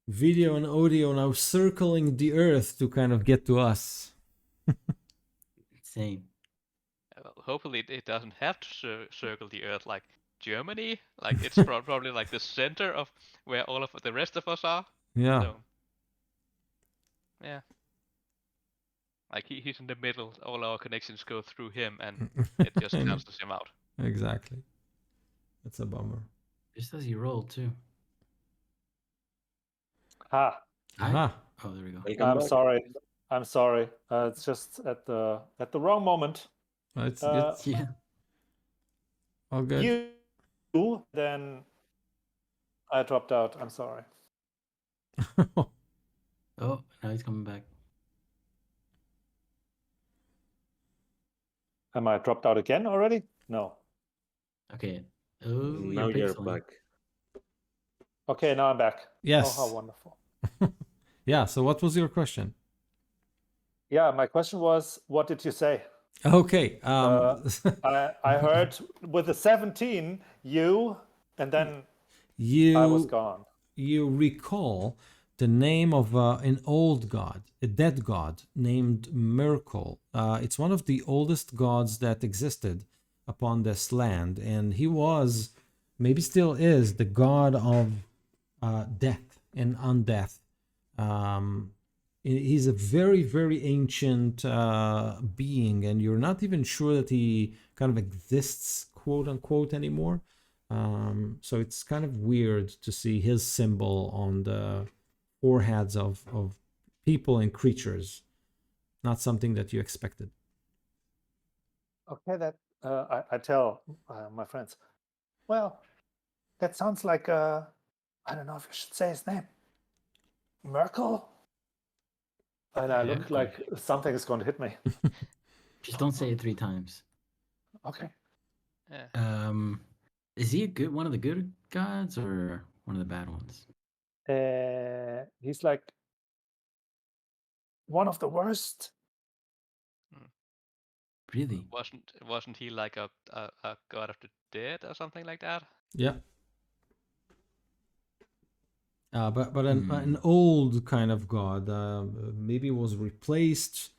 Video and audio now circling the earth to kind of get to us. Insane. Well, hopefully it doesn't have to circle the Earth like Germany. Like it's probably like the center of where all of the rest of us are. Yeah. So, yeah. Like he's in the middle. All our connections go through him, and it just cancels him out. Exactly. That's a bummer. Just as he rolled too. Ah, Aha. Oh, there we go. Welcome I'm back. sorry. I'm sorry. It's just at the wrong moment. It's Yeah. all good. You then I dropped out. I'm sorry. Oh, now he's coming back. Am I dropped out again already? No. Okay. Oh, Now you're back. Okay, now I'm back. Yes. Oh, how wonderful. Yeah, so what was your question? Yeah, my question was, what did you say? Okay. I heard with the 17, you, and then you I was gone. you recall the name of an old god, a dead god named Merkel. It's one of the oldest gods that existed upon this land, and he was, maybe still is, the god of death and undeath. He's a very, very ancient being, and you're not even sure that he kind of exists, quote unquote, anymore. So it's kind of weird to see his symbol on the foreheads of people and creatures. Not something that you expected. Okay, that I tell my friends, well, that sounds like I don't know if I should say his name. Merkel? And I look Merkel. like something is going to hit me. Just don't say it 3 times. Okay. Yeah. Is he one of the good gods or one of the bad ones? He's like one of the worst. Really? Wasn't he like a god of the dead or something like that? Yeah. But an old kind of god, maybe was replaced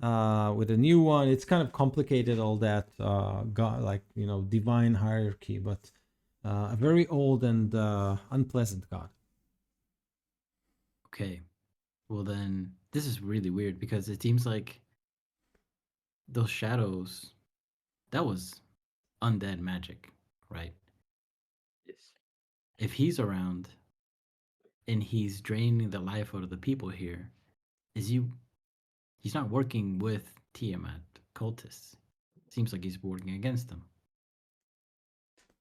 with a new one. It's kind of complicated, all that god, like, divine hierarchy, but a very old and unpleasant god. Okay. Well, then this is really weird because it seems like those shadows, that was undead magic, right? Yes. If he's around and he's draining the life out of the people here, he's not working with Tiamat cultists. Seems like he's working against them.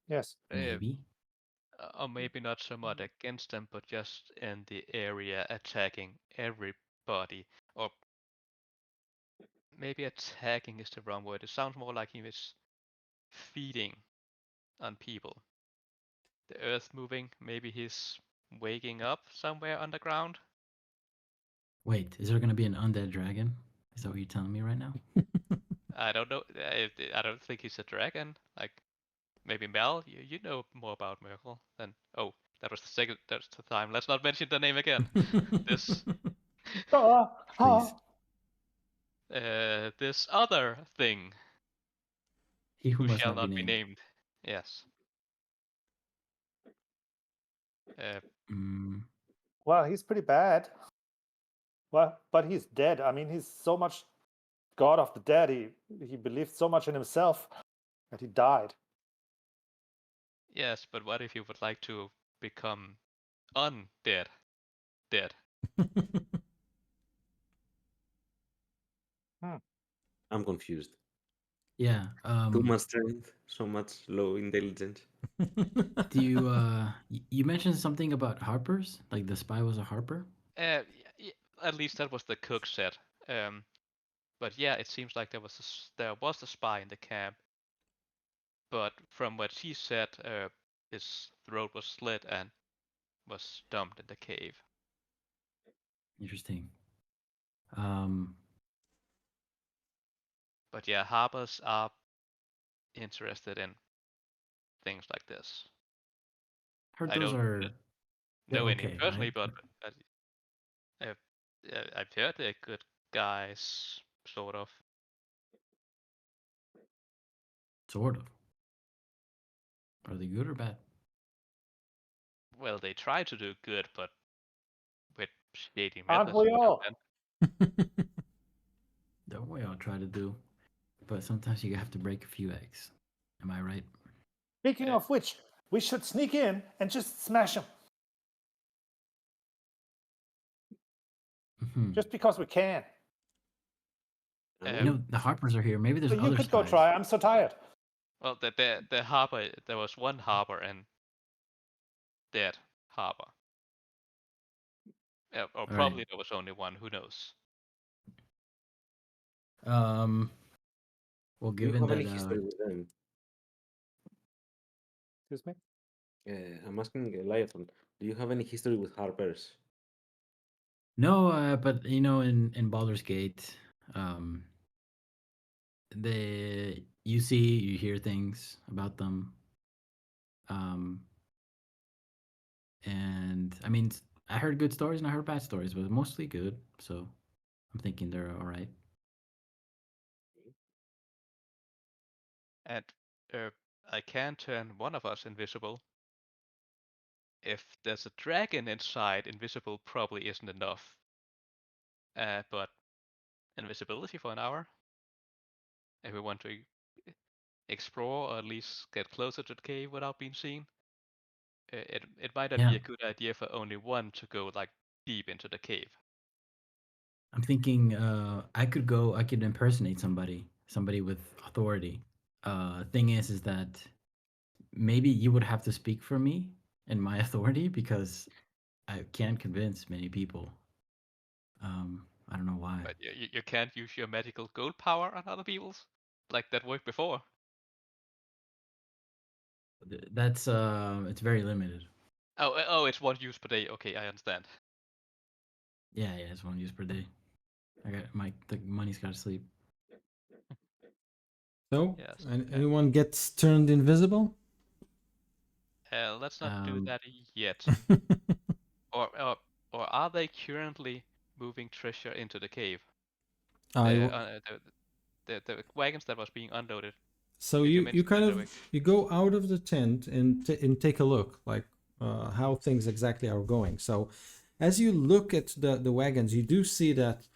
Yes. Maybe. Or maybe not so much against them, but just in the area attacking everybody. Or maybe attacking is the wrong word. It sounds more like he was feeding on people. The earth moving, maybe he's waking up somewhere underground. Wait, is there going to be an undead dragon? Is that what you're telling me right now? I don't know. I don't think he's a dragon. Like maybe Mel. You know more about Merkel than. Oh, that was the second. That's the time. Let's not mention the name again. This. Please. This other thing He who who must shall not be not be named. named. Yes. Mm, Well, he's pretty bad. Well, but he's dead. I mean, he's so much god of the dead. He believed so much in himself that he died. Yes, but what if you would like to become undead? Dead. I'm confused. yeah. Too much strength, so much low intelligence. Do you you mentioned something about harpers? Like the spy was a harper? At least that was the cook said. But yeah, it seems like there was a spy in the camp. But from what she said, his throat was slit and was dumped in the cave. Interesting. But yeah, harbors are interested in things like this. Heard I those don't are they're know any okay, personally, right? but I've heard they're good guys, sort of. Sort of. Are they good or bad? Well, they try to do good, but with shady Aren't methods. we all? Don't we all try to do? But sometimes you have to break a few eggs. Am I right? Speaking of which, we should sneak in and just smash him. Mhm. Just because we can. You know, the harpers are here. Maybe there's So you other could go spies. try. I'm so tired. Well, the harbor, there was one harbor and dead harbor. Or probably there was only one. Who knows? Well, Do you given have that any history with them? Excuse me? I'm asking Liathon, do you have any history with harpers? no, but you know, in Baldur's Gate, you see, you hear things about them, and I mean, I heard good stories and I heard bad stories, but mostly good. So I'm thinking they're all right. And I can turn one of us invisible. If there's a dragon inside, invisible probably isn't enough. But invisibility for an hour. If we want to explore or at least get closer to the cave without being seen. It might not be Yeah. a good idea for only one to go like deep into the cave. I'm thinking I could impersonate somebody with authority. Thing is that maybe you would have to speak for me and my authority because I can't convince many people. I don't know why. But you can't use your magical gold power on other people's like that worked before. That's it's very limited. Oh, it's one use per day. Okay, I understand. Yeah, it's 1 use per day. I got the money's got to sleep. So, Yes, anyone gets turned invisible? Let's not do that yet. Or are they currently moving treasure into the cave? The wagons that was being unloaded. So you kind of you go out of the tent and take a look like how things exactly are going. So as you look at the wagons, you do see that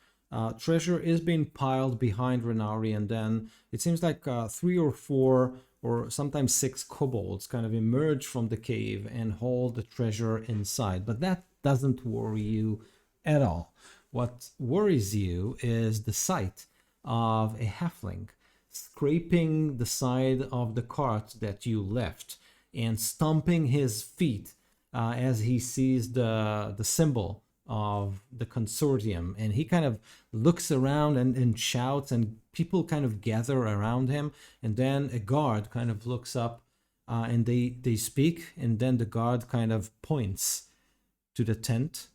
treasure is being piled behind Renari, and then it seems like 3 or 4 or sometimes 6 kobolds kind of emerge from the cave and hold the treasure inside. But that doesn't worry you at all. What worries you is the sight of a halfling scraping the side of the cart that you left and stomping his feet as he sees the symbol of the consortium, and he kind of looks around and shouts, and people kind of gather around him, and then a guard kind of looks up and they speak, and then the guard kind of points to the tent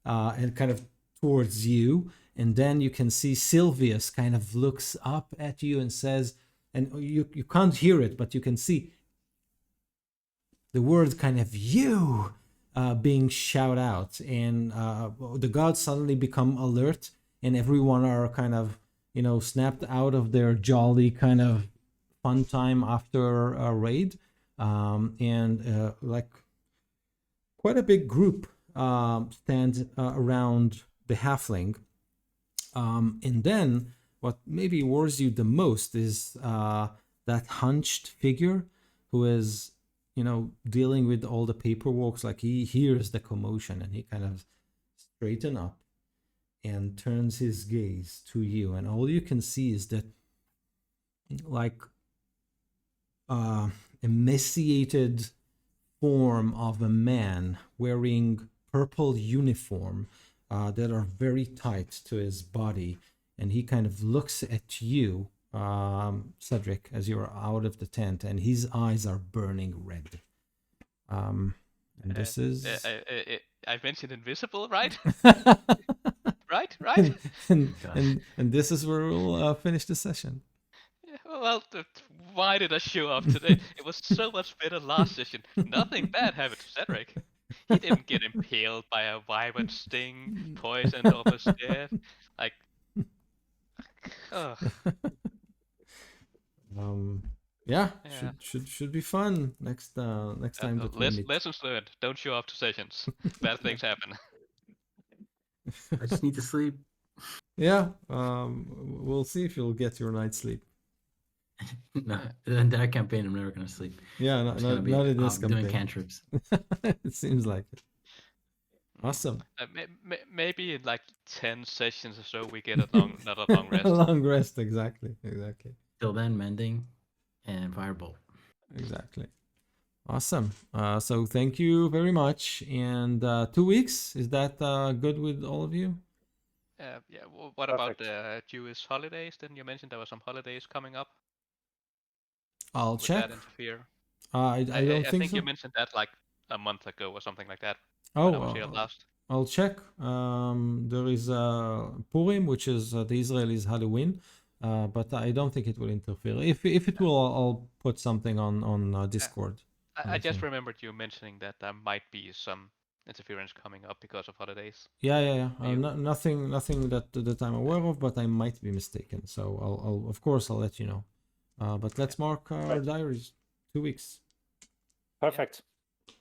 and kind of towards you, and then you can see Silvius kind of looks up at you and says, and you can't hear it, but you can see the word kind of "you" being shout out, and the gods suddenly become alert, and everyone are kind of, you know, snapped out of their jolly kind of fun time after a raid, and like quite a big group stands around the halfling, and then what maybe worries you the most is that hunched figure who is, you know, dealing with all the paperwork. Like, he hears the commotion and he kind of straighten up and turns his gaze to you, and all you can see is that like emaciated form of a man wearing purple uniform that are very tight to his body, and he kind of looks at you, Cedric, as you're out of the tent, and his eyes are burning red. And this is I mentioned invisible, right? right. and this is where we'll finish the session. Yeah, well, why did I show up today? It was so much better last session. Nothing bad happened to Cedric. He didn't get impaled by a wyvern sting, poisoned, almost dead. Like, ugh. Yeah, Yeah. should be fun next time that we meet. Lessons learned. Don't show up to sessions. Bad things happen. I just need to sleep. Yeah, we'll see if you'll get your night's sleep. No, the entire campaign, I'm never gonna sleep. Yeah, I'm just gonna be not in this doing campaign. cantrips. It seems like it. Awesome. Maybe in like 10 sessions or so, we get another long rest. A long rest, exactly. Till then, mending and firebolt. Exactly. Awesome. So thank you very much. And 2 weeks, is that good with all of you? Yeah. What about the Jewish holidays? Then you mentioned there were some holidays coming up. I'll Would check. that interfere? I don't think so. You mentioned that like a month ago or something like that. Oh, When I was here last. I'll check. There is Purim, which is the Israelis' Halloween, but I don't think it will interfere. If it will, I'll put something on Discord. I just remembered you mentioning that there might be some interference coming up because of holidays. Yeah. Nothing that I'm aware of, but I might be mistaken. So I'll of course I'll let you know. But let's mark our diaries. 2 weeks. Perfect.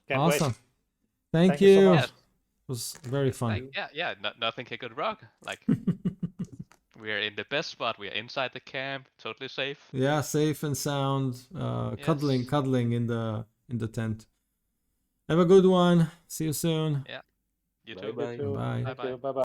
Can't Awesome. wait. Thank you so you. much. It was very fun. Like, nothing can go wrong. Like, we're in the best spot. We are inside the camp, totally safe. Yeah, safe and sound. Cuddling in the tent. Have a good one. See you soon. Yeah. You too. Bye-bye. Bye. Thank you. Bye-bye.